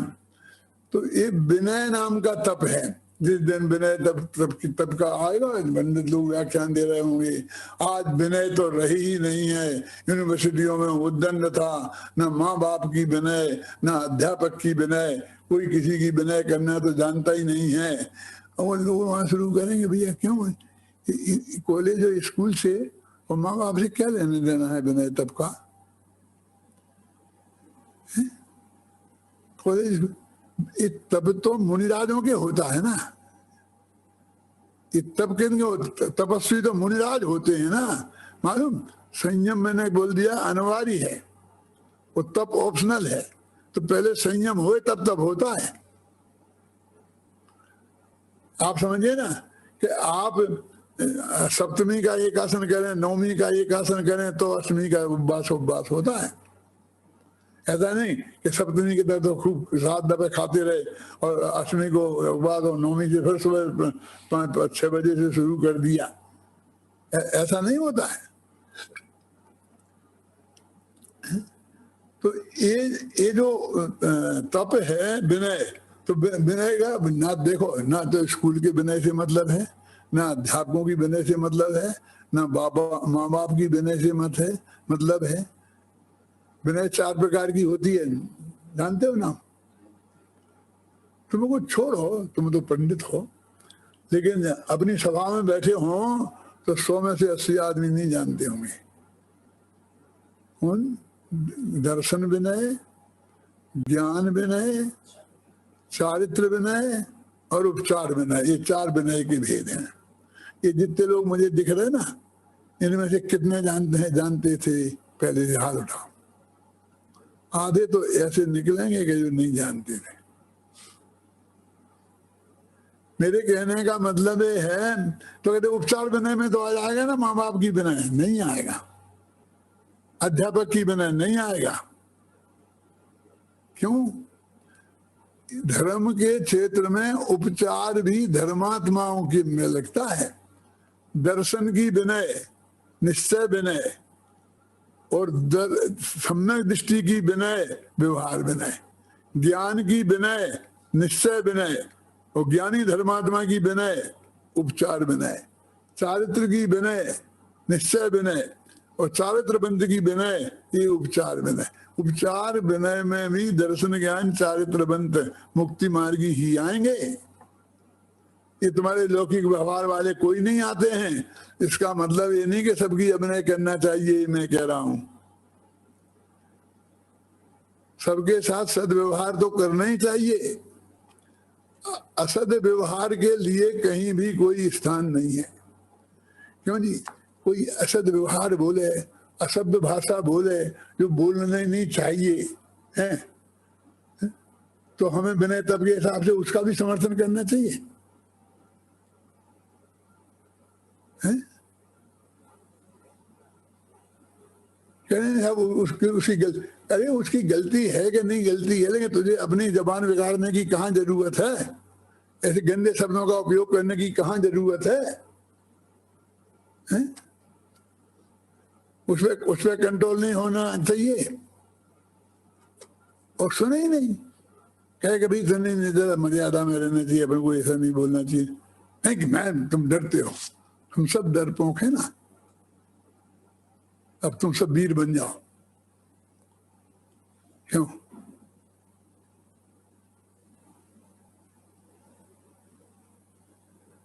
तो ये विनय नाम का तप है। जिस दिन विनय तप का आएगा, पंडित लोग व्याख्यान दे रहे होंगे। आज विनय तो रही ही नहीं है। यूनिवर्सिटियों में उद्दंड था, न माँ बाप की विनय, न अध्यापक की विनय, कोई किसी की विनय करना तो जानता ही नहीं है। और लोग वहां शुरू करेंगे, भैया क्यों कॉलेज और स्कूल से और माँ बाप से क्या लेने देना है विनय तप का? कॉलेज तब तो मुनिराजों के होता है ना। ये तब किन तपस्वी तो मुनिराज होते हैं ना, मालूम। संयम मैंने बोल दिया अनिवार्य है, वो तप ऑप्शनल है। तो पहले संयम होए तब होता है। आप समझिए ना कि आप सप्तमी का एक आसन करें, नवमी का एक आसन करें, तो अष्टमी का उपवास होता है। ऐसा नहीं कि सप्तमी के दर्द तो खूब 7 दफे खाते रहे और अष्टमी को उपवास और नवमी से फिर सुबह 5-6 बजे से शुरू कर दिया। ऐसा नहीं होता है। तो ये जो तप है विनय, तो विनय का ना देखो, ना तो स्कूल के विनय से मतलब है, ना अध्यापकों की विनय से मतलब है, ना माँ बाप की विनय से मतलब है। विनय 4 प्रकार की होती है, जानते हो ना? तुमको छोड़ो, तुम तो पंडित हो, लेकिन अपनी सभा में बैठे हो तो 100 में से 80 आदमी नहीं जानते होंगे। दर्शन विनय, ज्ञान विनय, चारित्र विनय और उपचार विनय, ये 4 विनय के भेद हैं। ये जितने लोग मुझे दिख रहे ना, इनमें से कितने जानते थे? पहले से हाथ उठाओ। आधे तो ऐसे निकलेंगे कि जो नहीं जानते थे। मेरे कहने का मतलब ये है, तो कहते उपचार विनय में तो आ जाएगा ना, माँ बाप की विनय नहीं आएगा, अध्यापक की विनय नहीं आएगा। क्यों? धर्म के क्षेत्र में उपचार भी धर्मात्माओं की में लगता है। दर्शन की विनय, निश्चय विनय, और सम्यक दृष्टि की विनय व्यवहार विनय, ज्ञान की विनय निश्चय विनय, और ज्ञानी धर्मात्मा की विनय उपचार विनय, चारित्र की विनय निश्चय विनय, और चारित्र बंध की विनय ये उपचार विनय। उपचार विनय में भी दर्शन ज्ञान चारित्र बंध मुक्ति मार्गी ही आएंगे। ये तुम्हारे लौकिक व्यवहार वाले कोई नहीं आते हैं। इसका मतलब ये नहीं कि सबकी अभिनय करना चाहिए, मैं कह रहा हूं सबके साथ सद्व्यवहार तो करना ही चाहिए। असद व्यवहार के लिए कहीं भी कोई स्थान नहीं है। क्यों जी? कोई असद व्यवहार बोले, असभ्य भाषा बोले, जो बोलना नहीं चाहिए है, तो हमें विनय तप के हिसाब से उसका भी समर्थन करना चाहिए, है? कहने अब उसकी गलती, अरे उसकी गलती है कि नहीं गलती है, लेकिन तुझे अपनी जबान बिगाड़ने की कहाँ जरूरत है, ऐसे गंदे शब्दों का उपयोग करने की कहाँ जरूरत है? उस पर कंट्रोल नहीं होना चाहिए। और सुने ही नहीं, कहे कभी सुने नहीं, जरा मर्यादा में रहना चाहिए, अपन को ऐसा नहीं बोलना चाहिए। नहीं कि मैं, तुम डरते हो, हम सब डरपोक है ना, अब तुम सब वीर बन जाओ। क्यों?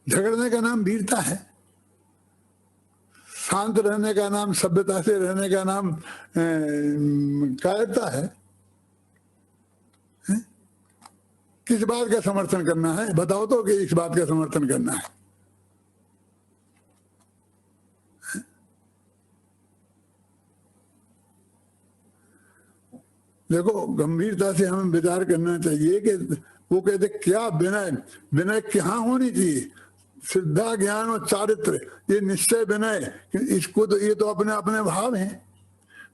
झगड़ने का नाम वीरता है, शांत रहने का नाम, सभ्यता से रहने का नाम कायरता है। किस बात का समर्थन करना है बताओ तो, कि इस बात का समर्थन करना है? देखो, गंभीरता से हमें विचार करना चाहिए कि वो कहते क्या विनय, विनय कहाँ होनी चाहिए? श्रद्धा, ज्ञान और चारित्र, ये निश्चय विनय, इसको तो, ये तो अपने अपने भाव हैं,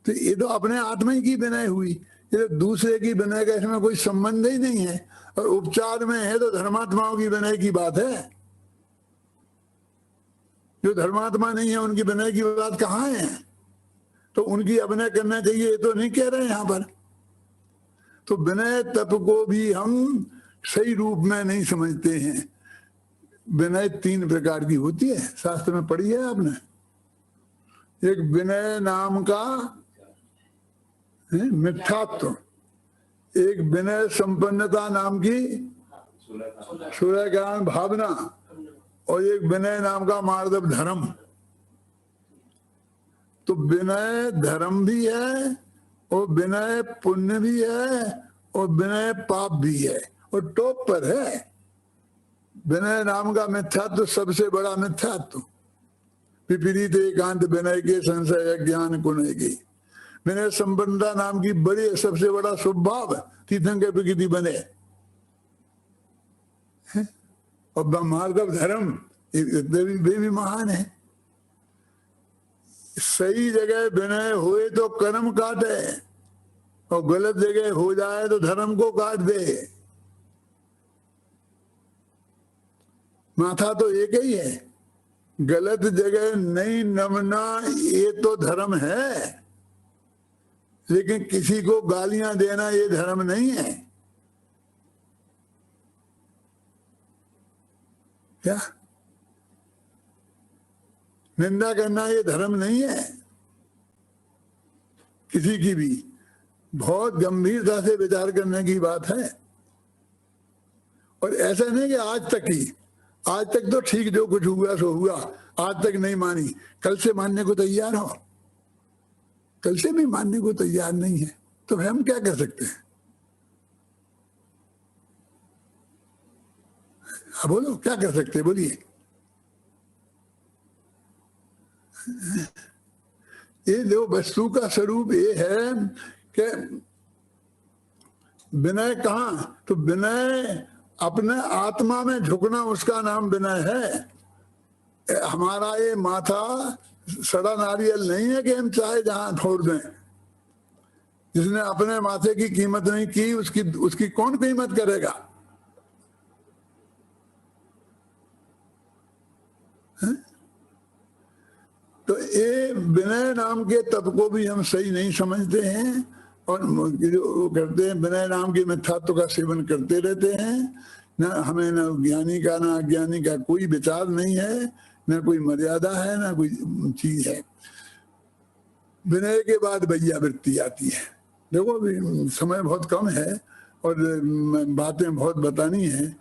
तो ये तो अपने आत्मा ही की विनय हुई, ये तो दूसरे की विनय का इसमें कोई संबंध ही नहीं है। और उपचार में है तो धर्मात्माओं की विनय की बात है, जो धर्मात्मा नहीं है उनकी विनय की बात कहाँ है? तो उनकी अभिनय करना चाहिए, ये तो नहीं कह रहे हैं यहाँ पर। तो विनय तप को भी हम सही रूप में नहीं समझते हैं। विनय 3 प्रकार की होती है, शास्त्र में पढ़ी है आपने। एक विनय नाम का मिथ्यात्व, एक विनय संपन्नता नाम की सूर्यज्ञान भावना, और एक विनय नाम का मार्दव धर्म। तो विनय धर्म भी है, और विनय पुण्य भी है, और विनय पाप भी है, और टॉप पर है विनय नाम का मिथ्यात्व, सबसे बड़ा मिथ्यात्व। विपरीत एकांत विनय के संशय ज्ञान कुनय की। विनय संपन्नता नाम की बड़ी, सबसे बड़ा स्वभाव तीर्थंकर प्रकृति बने, और मार्गव धर्म वे भी महान है। सही जगह विनय होए तो कर्म काटे, और गलत जगह हो जाए तो धर्म को काट दे। माथा तो एक ही है, गलत जगह नहीं नमना ये तो धर्म है, लेकिन किसी को गालियां देना ये धर्म नहीं है। क्या? निंदा करना ये धर्म नहीं है किसी की भी। बहुत गंभीरता से विचार करने की बात है। और ऐसा नहीं कि आज तक ही, आज तक तो ठीक, जो कुछ हुआ सो हुआ, आज तक नहीं मानी, कल से मानने को तैयार हो, कल से भी मानने को तैयार नहीं है, तो हम क्या कर सकते हैं? बोलो, क्या कर सकते हैं? बोलिए। ये जो वस्तु का स्वरूप ये है कि विनय कहाँ? तो विनय अपने आत्मा में झुकना, उसका नाम विनय है। हमारा ये माथा सड़ा नारियल नहीं है कि हम चाहे जहां छोड़ दें। जिसने अपने माथे की कीमत नहीं की, उसकी कौन कीमत करेगा? है? तो ये विनय नाम के तप को भी हम सही नहीं समझते हैं, और जो करते हैं विनय नाम के मिथ्यात्व का सेवन करते रहते हैं। न हमें न ज्ञानी का न अज्ञानी का कोई विचार नहीं है, न कोई मर्यादा है, न कोई चीज है। विनय के बाद वैयावृत्ति आती है। देखो अभी समय बहुत कम है और बातें बहुत बतानी है,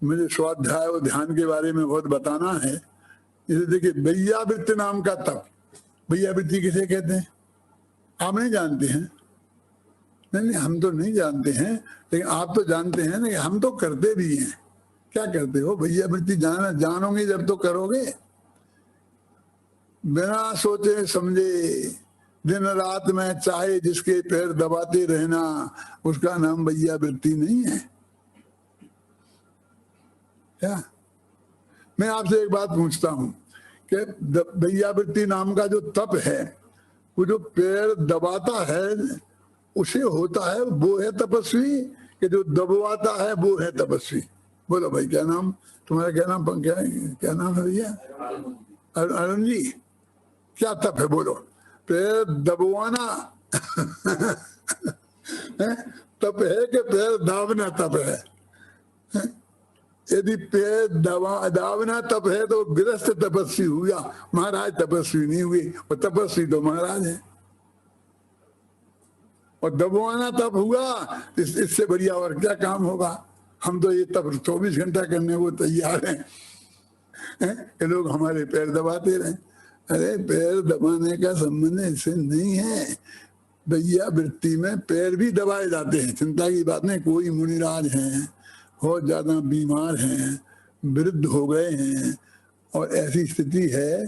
मुझे स्वाध्याय और ध्यान के बारे में बहुत बताना है। इसे देखिए, वैयावृत्ति नाम का तप। वैयावृत्ति किसे कहते हैं? आप नहीं जानते हैं? नहीं, हम तो नहीं जानते हैं, लेकिन आप तो जानते हैं ना, हम तो करते भी हैं। क्या करते हो? वैयावृत्ति जानोगे जब तो करोगे। बिना सोचे समझे दिन रात में चाहे जिसके पैर दबाते रहना, उसका नाम वैयावृत्ति नहीं है। क्या? मैं आपसे एक बात पूछता हूं कि वैयावृत्ति नाम का जो तप है, वो जो पैर दबाता है उसे होता है, वो है तपस्वी, कि जो दबवाता है वो है तपस्वी? बोलो भाई, क्या नाम तुम्हारा? क्या नाम क्या नाम है भैया? अरुण जी, क्या तप है बोलो? पैर दबवाना तप है कि पैर दाबना तप है? यदि पैर दाबना तप है तो गृहस्थ तपस्वी हुआ, महाराज तपस्वी नहीं हुए। और तपस्वी तो महाराज है। और दबवाना तप हुआ, इससे बढ़िया और क्या काम होगा? हम तो ये तप 24 घंटा करने को तैयार हैं, कि लोग हमारे पैर दबाते रहे। अरे पैर दबाने का संबंध इससे नहीं है। वैयावृत्ति में पैर भी दबाए जाते हैं, चिंता की बात नहीं। कोई मुनिराज हैं, बहुत ज्यादा बीमार हैं, वृद्ध हो गए हैं, और ऐसी स्थिति है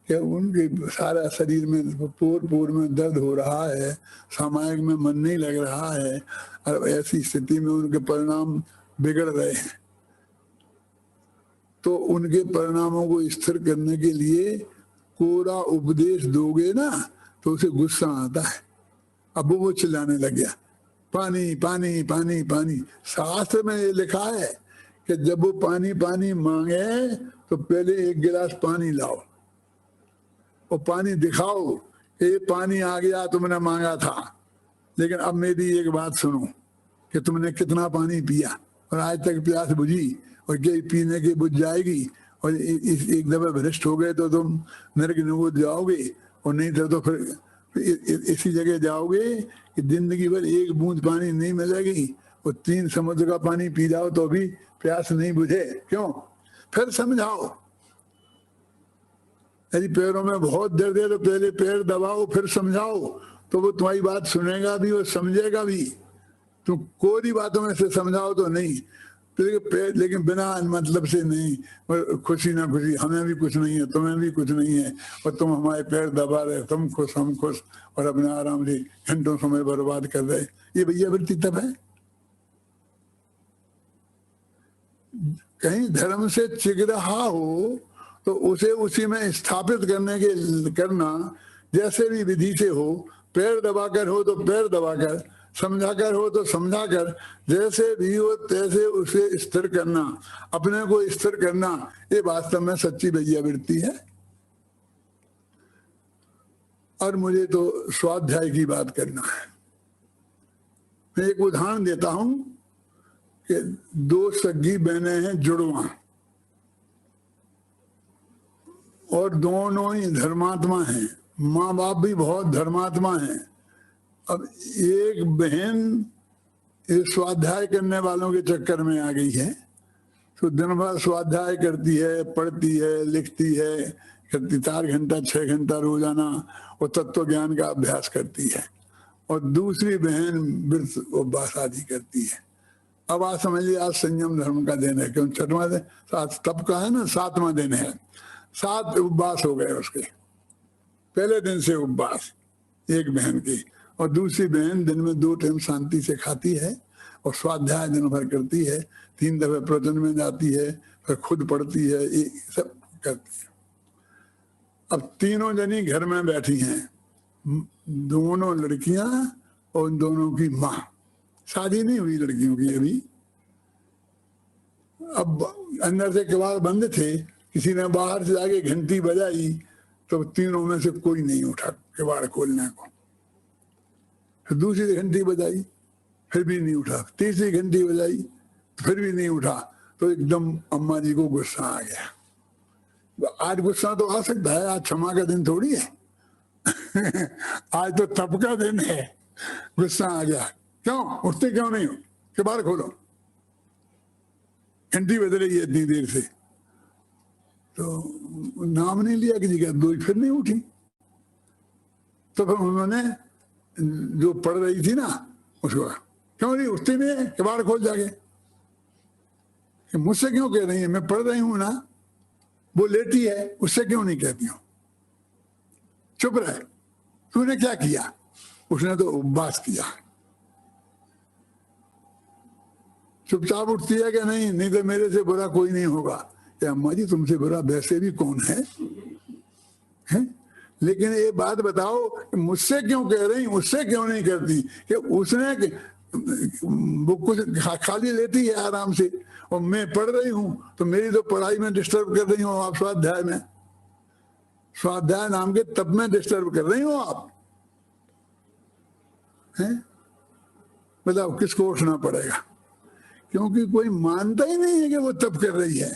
कि उनके सारा शरीर में पोर में दर्द हो रहा है, सामायिक में मन नहीं लग रहा है, और ऐसी स्थिति में उनके परिणाम बिगड़ रहे हैं। तो उनके परिणामों को स्थिर करने के लिए कोरा उपदेश दोगे ना, तो उसे गुस्सा आता है। अब वो चिल्लाने लग गया, पानी पानी पानी पानी। शास्त्र में ये लिखा है कि जब वो पानी पानी मांगे तो पहले एक गिलास पानी लाओ और पानी दिखाओ, ये पानी आ गया, तुमने मांगा था। लेकिन अब मेरी एक बात सुनो कि तुमने कितना पानी पिया और आज तक प्यास बुझी, और ये पीने की बुझ जाएगी, और एक दफा भ्रष्ट हो गए तो तुम नरक निगुद जाओगे, और नहीं तो फिर इसी जगह जाओगे कि जिंदगी भर एक बूंद पानी नहीं मिलेगी, और 3 समुद्र का पानी पी जाओ तो भी प्यास नहीं बुझे। क्यों? फिर समझाओ। यदि पैरों में बहुत दर्द है तो पहले पैर दबाओ, फिर समझाओ, तो वो तुम्हारी बात सुनेगा भी और समझेगा भी। तुम कोई बातों में से समझाओ तो नहीं, लेकिन बिना मतलब से नहीं, खुशी ना खुशी, हमें भी कुछ नहीं है, तुम्हें भी कुछ नहीं है, और तुम हमारे पैर दबा रहे, तुम खुश हम खुश, और अपने आराम से घंटों समय बर्बाद कर रहे। ये वैयावृत्ति तप है? कहीं धर्म से चिग रहा हो तो उसे उसी में स्थापित करना, जैसे भी विधि से हो। पैर दबाकर हो तो पैर दबाकर, समझाकर हो तो समझाकर, जैसे भी हो तैसे उसे स्थिर करना, अपने को स्थिर करना, ये वास्तव में सच्ची वैयावृत्ति है। और मुझे तो स्वाध्याय की बात करना है। मैं एक उदाहरण देता हूं कि 2 सगी बहनें हैं, जुड़वा, और दोनों ही धर्मात्मा हैं, माँ बाप भी बहुत धर्मात्मा हैं। अब एक बहन इस स्वाध्याय करने वालों के चक्कर में आ गई है, तो दिन भर स्वाध्याय करती है, पढ़ती है, लिखती है, करती 4 घंटा 6 घंटा रोजाना, और तत्व ज्ञान का अभ्यास करती है। और दूसरी बहन व्रत उपवास आदि करती है। अब आप समझिए, आज संयम धर्म का दिन है, क्यों 6वां दिन, 7 तप का है ना, 7वां दिन है। 7 उपवास हो गए उसके, पहले दिन से उपवास एक बहन की, और दूसरी बहन दिन में 2 टाइम शांति से खाती है, और स्वाध्याय दिन भर करती है, 3 दफे प्रवचन में जाती है, फिर खुद पढ़ती है, ये सब करती है। अब तीनों जनी घर में बैठी हैं, दोनों लड़कियां और उन दोनों की माँ। शादी नहीं हुई लड़कियों की अभी। अब अंदर से किवाड़ बंद थे, किसी ने बाहर से आके घंटी बजाई, तो तीनों में से कोई नहीं उठा किवाड़ खोलने को। फिर दूसरी घंटी बजाई, फिर भी नहीं उठा, तीसरी घंटी बजाई, फिर भी नहीं उठा। तो एकदम अम्मा जी को गुस्सा आ गया। आज गुस्सा तो आ सकता है, आज क्षमा का दिन थोड़ी है आज तो तप का दिन है। गुस्सा आ गया, क्यों उठते क्यों नहीं हो, किवाड़ खोलो, घंटी बज रही है इतनी देर से। तो नाम नहीं लिया किसी का, दो फिर नहीं उठी। तो फिर उन्होंने जो पढ़ रही थी ना उसको, क्यों नहीं उठती नहीं है, किवाड़ खोल जाके। मुझसे क्यों कह रही है, मैं पढ़ रही हूं ना। वो लेटी है, उससे क्यों नहीं कहती हूं, चुप रहे। तूने क्या किया? उसने तो उपवास किया। चुपचाप उठती है कि नहीं, नहीं तो मेरे से बुरा कोई नहीं होगा। अम्मा जी तुमसे बुरा वैसे भी कौन है? लेकिन ये बात बताओ, मुझसे क्यों कह रही, मुझसे क्यों नहीं करती? कि उसने वो कुछ खाली लेती है आराम से, और मैं पढ़ रही हूँ तो मेरी तो पढ़ाई में डिस्टर्ब कर रही हूँ आप, स्वाध्याय में, स्वाध्याय नाम के तब में डिस्टर्ब कर रही हूँ आप हैं। बताओ किसको उठना पड़ेगा? क्योंकि कोई मानता ही नहीं है कि वो तप कर रही है।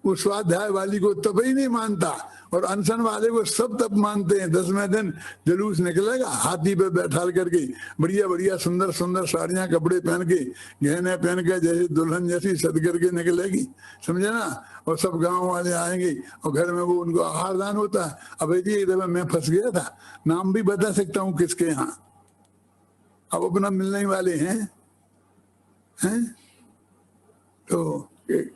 वो स्वाध्याय वाली को तप ही नहीं मानता, और अनशन वाले को सब तप मानते हैं। 10वें दिन जुलूस निकलेगा हाथी पे बैठा करके, बढ़िया बढ़िया सुंदर सुंदर साड़ियां कपड़े पहन के, गहने पहन के, जैसे दुल्हन जैसी सज करके निकलेगी, समझे ना। और सब गांव वाले आएंगे और घर में वो उनको आहार दान होता है। अब जी एक दफा मैं फंस गया था, नाम भी बता सकता हूँ किसके यहाँ, अब अपना मिलने वाले हैं तो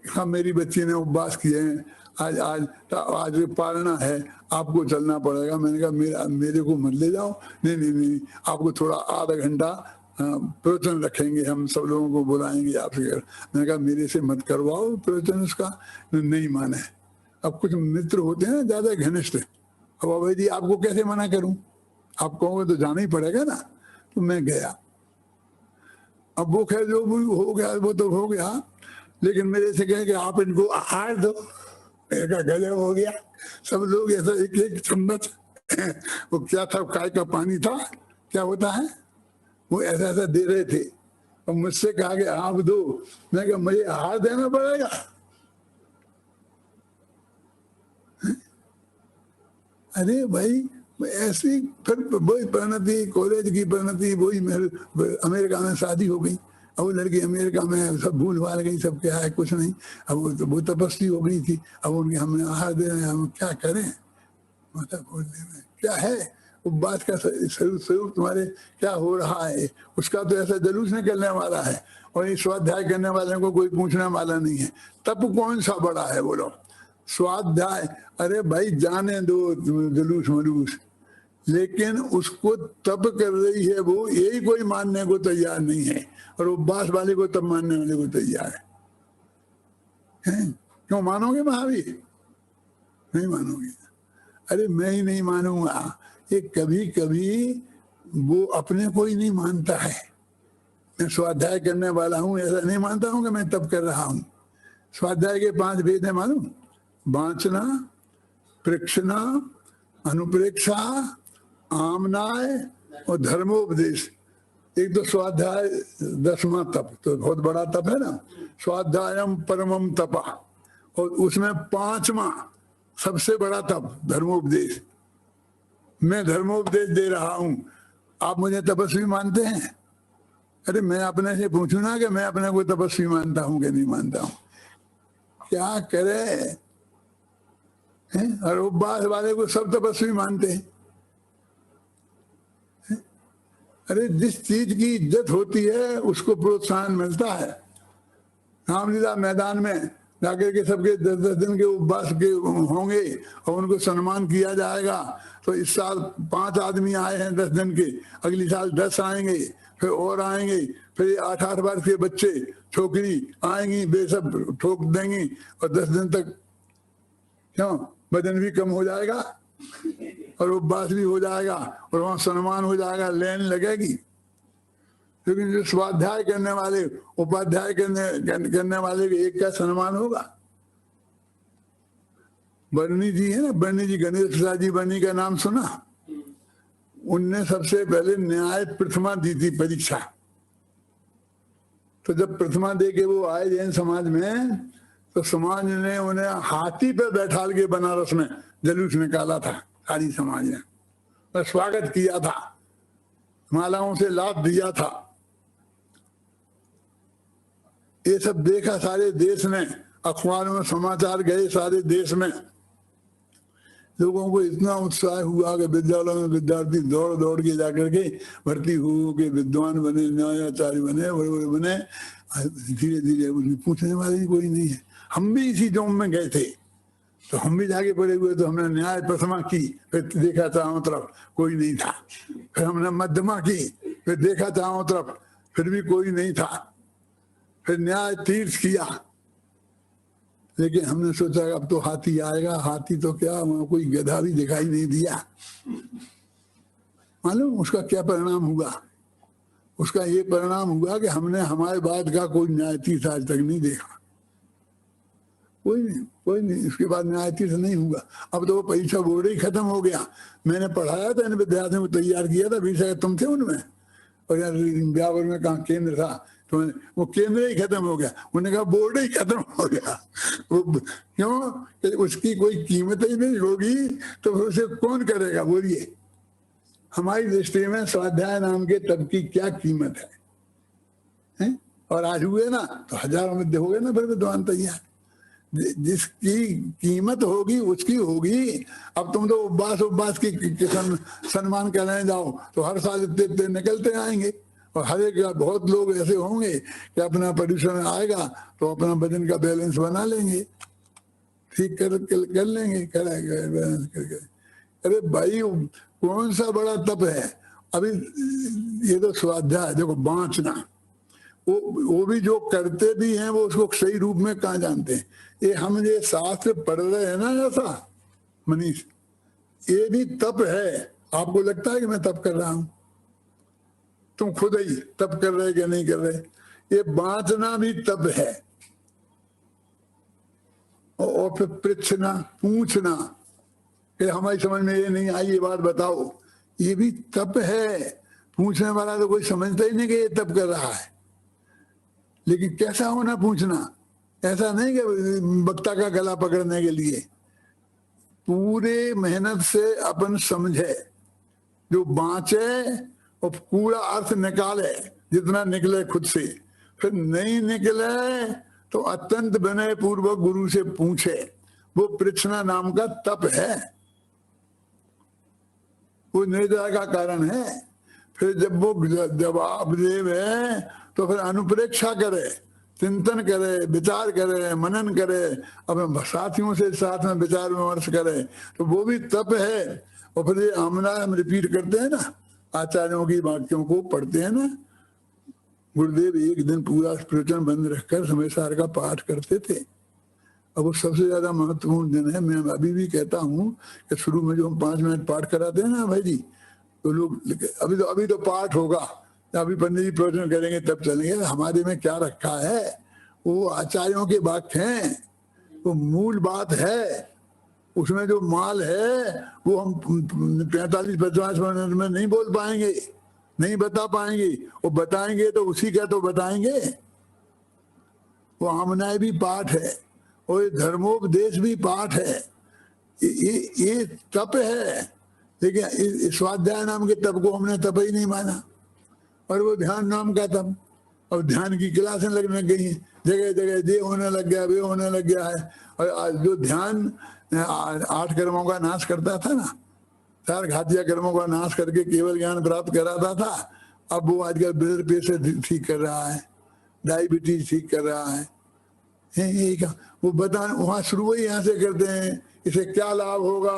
हाँ मेरी बच्ची ने उपवास किए हैं, आज आज आज पालना है, आपको चलना पड़ेगा। मैंने कहा मेरे को मत ले जाओ। नहीं नहीं नहीं, आपको थोड़ा आधा घंटा प्रवचन रखेंगे, हम सब लोगों को बुलाएंगे आपसे। मैंने कहा मेरे से मत करवाओ प्रवचन उसका, नहीं माने। अब कुछ मित्र होते हैं ना ज्यादा घनिष्ठ, अब अभय जी आपको कैसे मना करूं, आप कहोगे तो जाना ही पड़ेगा ना। तो मैं गया। अब वो खैर जो भी हो गया वो तो हो गया, लेकिन मेरे से कहे कि आप इनको आहार दो। मेरा गजब हो गया। सब लोग ऐसा एक एक चम्मच वो क्या था, काय का पानी था, क्या होता है वो, ऐसा ऐसा दे रहे थे। और मुझसे कहा कि आप दो। मैं कहा मुझे आहार देना पड़ेगा? अरे भाई ऐसी फिर वही परिणति, कॉलेज की परिणति, वही अमेरिका में शादी हो गई। अब वो लड़की अमेरिका में सब भूल भाल गई, सब क्या है कुछ नहीं। अब वो तपस्वी हो गई थी, अब उनके हमने आहार दे रहे हैं, हम क्या करें? माता बोलने में क्या है, वो बात का स्वरूप तुम्हारे क्या हो रहा है, उसका तो ऐसा जलूस निकलने वाला है। और ये स्वाध्याय करने वाले को कोई पूछने वाला नहीं है। तप कौन सा बड़ा है बोलो? स्वाध्याय, अरे भाई जाने दो जलूस मलूस, लेकिन उसको तप कर रही है वो, यही कोई मानने को तैयार नहीं है। और उपवास वाले को तब मानने वाले को तैयार है। क्यों मानोगे महावीर? नहीं मानोगे? अरे मैं ही नहीं मानूंगा। ये कभी कभी वो अपने को ही नहीं मानता है। मैं स्वाध्याय करने वाला हूं ऐसा नहीं मानता हूं कि मैं तप कर रहा हूं। स्वाध्याय के 5 भेद है मालूम? वांछना, प्रेक्षणा, अनुप्रेक्षा, आमनाय और धर्मोपदेश। एक तो स्वाध्याय 10वां तप, तो बहुत बड़ा तप है ना, स्वाध्यायम परमम तपा। और उसमें 5वां सबसे बड़ा तप धर्मोपदेश। मैं धर्मोपदेश दे रहा हूं, आप मुझे तपस्वी मानते हैं? अरे मैं अपने से पूछूं ना कि मैं अपने को तपस्वी मानता हूं कि नहीं मानता हूं। क्या करे हैं? और उपवास वाले को सब तपस्वी मानते हैं। अरे जिस चीज की इज्जत होती है उसको प्रोत्साहन मिलता है। रामलीला मैदान में जाकर के सबके 10-10 दिन के उपवास के होंगे और उनको सम्मान किया जाएगा। तो इस साल 5 आदमी आए हैं 10 दिन के, अगली साल 10 आएंगे, फिर और आएंगे, फिर 8-8 बार के बच्चे छोकरी आएंगी, वे सब ठोक देंगी और 10 दिन तक क्यों वजन भी कम हो जाएगा और उपवास भी हो जाएगा और वहां सम्मान हो जाएगा, लेन लगेगी। लेकिन जो स्वाध्याय करने वाले, उपाध्याय करने वाले के एक का सम्मान होगा। बर्नी जी है ना, बर्नी जी, गणेश प्रसाद जी बर्नी का नाम सुना? उनने सबसे पहले न्याय प्रथमा दी थी परीक्षा। तो जब प्रथमा दे के वो आए जैन समाज में, तो समाज ने उन्हें हाथी पे बैठाल के बनारस में जलूस निकाला था। सारी समाज ने और स्वागत किया था, मालाओं से लाभ दिया था। ये सब देखा सारे देश ने, अखबारों में समाचार गए सारे देश में। लोगों को इतना उत्साह हुआ कि विद्यालय में विद्यार्थी दौड़ दौड़ के जाकर के भर्ती हो के विद्वान बने, न्यायाचार्य बने, बड़े बड़े बने। धीरे धीरे पूछने वाले ही कोई नहीं है। हम भी इसी जोम में गए थे, तो हम भी जाके पड़े हुए, तो हमने न्याय प्रथमा की, फिर देखा चारों तरफ कोई नहीं था। फिर हमने मध्यमा की, फिर देखा चारों तरफ, फिर भी कोई नहीं था। फिर न्याय तीर्थ किया, लेकिन हमने सोचा अब तो हाथी आएगा, हाथी तो क्या, वहां कोई गधा भी दिखाई नहीं दिया। मालूम उसका क्या परिणाम हुआ? उसका ये परिणाम हुआ कि हमने हमारे बाद का कोई न्याय तीर्थ आज तक नहीं देखा, कोई नहीं। इसके बाद न्याय तीर्थ नहीं हुआ। अब तो वो परीक्षा बोर्ड ही खत्म हो गया। मैंने पढ़ाया था इन विद्यार्थियों को, तैयार किया था, बीच तुम थे उनमें, और यार ब्यावर में कहाँ केंद्र था, तो वो केंद्र ही खत्म हो गया। उन्होंने कहा बोर्ड ही खत्म हो गया। वो क्यों? कि उसकी कोई कीमत ही नहीं होगी तो फिर उसे कौन करेगा? बोलिए, हमारी दृष्टि में स्वाध्याय नाम के तप की क्या कीमत है? और आज हुए ना तो हजारों में हो गए ना फिर विद्वान तैयार। जिसकी कीमत होगी उसकी होगी। अब तुम तो उपवास की सम्मान करने जाओ तो हर साल इतने निकलते आएंगे, और हर एक बहुत लोग ऐसे होंगे कि अपना परिश्रम आएगा तो अपना वजन का बैलेंस बना लेंगे, ठीक कर लेंगे, बैलेंस करके। अरे भाई कौन सा बड़ा तप है? अभी ये तो स्वाध्याय देखो, बांचना, वो भी जो करते भी हैं वो उसको सही रूप में कहाँ जानते हैं। ये हम ये शास्त्र पढ़ रहे हैं ना, ऐसा मनीष, ये भी तप है। आपको लगता है कि मैं तप कर रहा हूं? तुम खुद ही तप कर रहे कि नहीं कर रहे? ये बांचना भी तप है। और फिर पृछना, पूछना कि हमारी समझ में ये नहीं आई, ये बात बताओ, ये भी तप है। पूछने वाला तो कोई समझता ही नहीं कि ये तप कर रहा है। लेकिन कैसा होना पूछना? ऐसा नहीं कि वक्ता का गला पकड़ने के लिए, पूरे मेहनत से अपन समझे, जो बांचे और पूरा अर्थ निकाले जितना निकले खुद से। फिर नहीं निकले तो अत्यंत विनय पूर्वक गुरु से पूछे। वो पृछना नाम का तप है, वो निर्दय का कारण है। फिर जब वो जवाब देवे तो फिर अनुप्रेक्षा करे, चिंतन करे, विचार करे, मनन करे, अपने साथियों से साथ में विचार विमर्श करे, तो वो भी तप है। और फिर ये हम रिपीट करते हैं ना, आचार्यों की वाक्यों को पढ़ते हैं ना। गुरुदेव एक दिन पूरा प्रवचन बंद रखकर समय सार का पाठ करते थे। अब वो सबसे ज्यादा महत्वपूर्ण दिन है। मैं अभी भी कहता हूँ कि शुरू में जो हम 5 मिनट पाठ कराते हैं ना भाई जी, तो लोग अभी तो पाठ होगा, अभी पंडित जी प्रवचन करेंगे तब चलेंगे। हमारे में क्या रखा है? वो आचार्यों के वाक्य हैं, वो मूल बात है। उसमें जो माल है वो हम 45-50 मिनट में नहीं बोल पाएंगे, नहीं बता पाएंगे। वो बताएंगे तो उसी का तो बताएंगे। वो आमनाय भी पाठ है और ये धर्मोपदेश भी पाठ है। ये तप है। लेकिन स्वाध्याय नाम के तप को हमने तप ही नहीं माना, और वो ध्यान नाम का तप। और ध्यान की क्लासें लगने गई, जगह जगह ये होने लग गया, वे होने लग गया है। और जो ध्यान 8 कर्मों का नाश करता था ना, 4 घातिया कर्मों का नाश करके केवल ज्ञान प्राप्त कराता था, अब वो आजकल ब्लड प्रेशर ठीक कर रहा है, डायबिटीज ठीक कर रहा है। वो बता, वहां शुरू ही यहाँ से करते हैं, इसे क्या लाभ होगा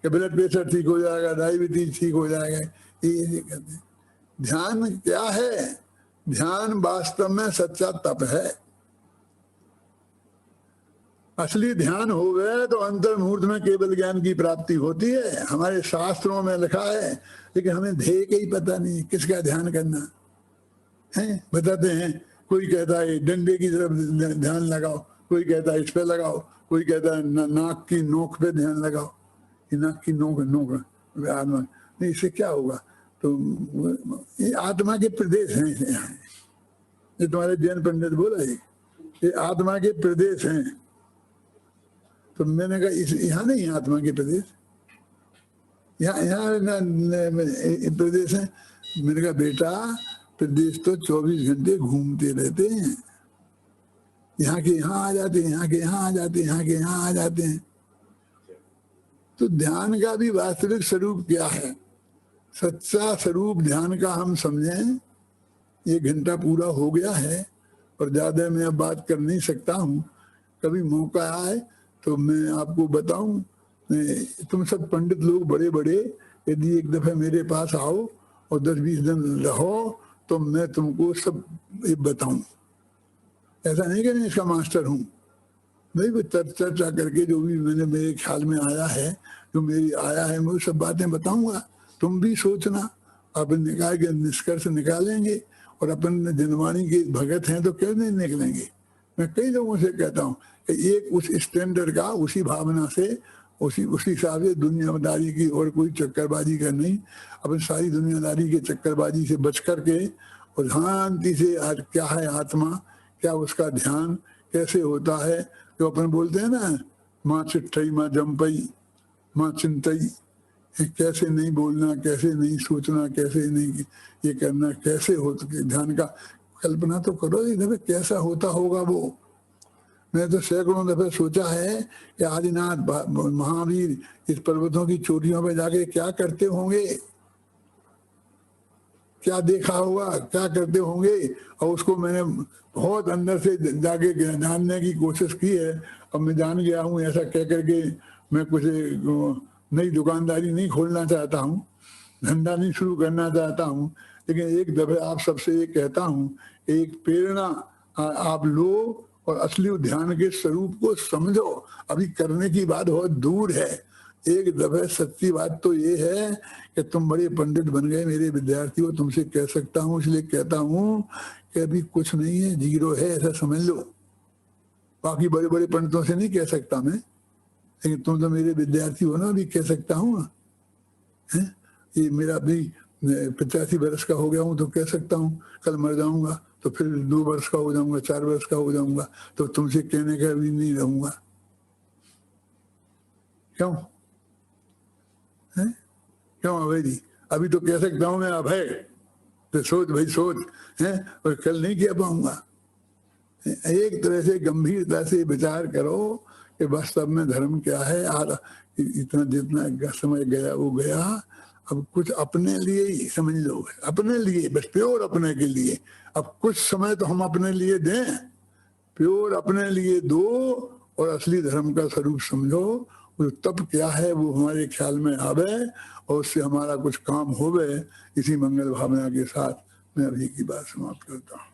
कि ब्लड प्रेशर ठीक हो जाएगा, डायबिटीज ठीक हो जाएगा, ये कहते हैं। ध्यान क्या है? ध्यान वास्तव में सच्चा तप है। असली ध्यान हो गए तो अंतर मुहूर्त में केवल ज्ञान की प्राप्ति होती है, हमारे शास्त्रों में लिखा है। लेकिन हमें ध्येय का ही पता नहीं किसका ध्यान करना है। बताते हैं, कोई कहता है डंडे की तरफ ध्यान लगाओ, कोई कहता है इस पे लगाओ, कोई कहता है नाक की नोक पे ध्यान लगाओ। नाक की नोक आत्मा नहीं, इससे क्या होगा? तो ये आत्मा के प्रदेश हैं, ये तुम्हारे जैन पंडित बोला, ये आत्मा के प्रदेश हैं। तो मैंने कहा यहाँ नहीं है आत्मा के प्रदेश, यहाँ प्रदेश है। मैंने कहा बेटा, प्रदेश तो 24 घंटे घूमते रहते हैं, यहाँ के यहाँ आ जाते हैं, यहाँ के यहाँ आ जाते हैं, यहाँ के यहाँ आ जाते हैं। तो ध्यान का भी वास्तविक स्वरूप क्या है? सच्चा स्वरूप ध्यान का हम समझें। 1 घंटा पूरा हो गया है और ज्यादा मैं अब बात कर नहीं सकता हूँ। कभी मौका आए तो मैं आपको बताऊं। तुम सब पंडित लोग बड़े बड़े यदि एक दफे मेरे पास आओ और 10-20 दिन रहो तो मैं तुमको सब बताऊं। ऐसा नहीं कि मैं इसका मास्टर हूँ, नहीं, वो चर्चा करके जो भी मैंने मेरे ख्याल में आया है, जो मेरी आया है, मैं सब बातें बताऊंगा, तुम भी सोचना, अपन निकाल के निष्कर्ष निकालेंगे। और अपन जनवाणी के भगत हैं तो क्यों नहीं निकलेंगे। मैं कई लोगों से कहता हूँ कि एक उस स्टैंडर्ड का, उसी भावना से, उसी हिसाब से दुनियादारी की और कोई चक्करबाजी का नहीं, अपन सारी दुनियादारी के चक्करबाजी से बच करके और शांति से आज क्या है आत्मा, क्या उसका ध्यान कैसे होता है। जो अपन बोलते हैं ना, माँ चिट्ठई माँ जमपई माँ चिंतई, कैसे नहीं बोलना, कैसे नहीं सोचना, कैसे नहीं ये करना, कैसे हो ध्यान का कल्पना तो करो ही दफे कैसा होता होगा वो। मैंने तो सैकड़ों दफे सोचा है कि आदिनाथ महावीर इस पर्वतों की चोटियों पर जाके क्या करते होंगे, क्या देखा होगा, क्या करते होंगे। और उसको मैंने बहुत अंदर से जाके जानने की कोशिश की है। अब मैं जान गया हूँ, ऐसा कह करके मैं कुछ नई दुकानदारी नहीं खोलना चाहता हूँ, धंधा नहीं शुरू करना चाहता हूँ, लेकिन एक दफे आप सबसे ये कहता हूँ, एक प्रेरणा आप लो और असली ध्यान के स्वरूप को समझो। अभी करने की बात बहुत दूर है। एक दफे सच्ची बात तो ये है कि तुम बड़े पंडित बन गए मेरे विद्यार्थी हो, तुमसे कह सकता हूँ, इसलिए कहता हूँ कि अभी कुछ नहीं है, जीरो है, ऐसा समझ लो। बाकी बड़े बड़े पंडितों से नहीं कह सकता मैं, लेकिन तुम तो मेरे विद्यार्थी हो ना, अभी कह सकता हूँ। ये मेरा अभी 85 वर्ष का हो गया हूँ तो कह सकता हूँ, कल मर जाऊंगा तो फिर 2 वर्ष का हो जाऊंगा, 4 वर्ष का हो जाऊंगा, तो तुमसे कहने का भी नहीं रहूंगा। क्यों है? क्यों अभय जी? अभी तो कह सकता हूँ मैं अभय, तो सोच भाई सोच है, और कल नहीं कह पाऊंगा। एक तरह से गंभीरता से विचार करो कि वास्तव में धर्म क्या है। इतना जितना समय गया वो गया, अब कुछ अपने लिए ही समझ लो, अपने लिए, बस प्योर अपने के लिए। अब कुछ समय तो हम अपने लिए दें, प्योर अपने लिए दो और असली धर्म का स्वरूप समझो। वो तब क्या है वो हमारे ख्याल में आवे और उससे हमारा कुछ काम होवे। इसी मंगल भावना के साथ मैं अभी की बात समाप्त करता हूँ।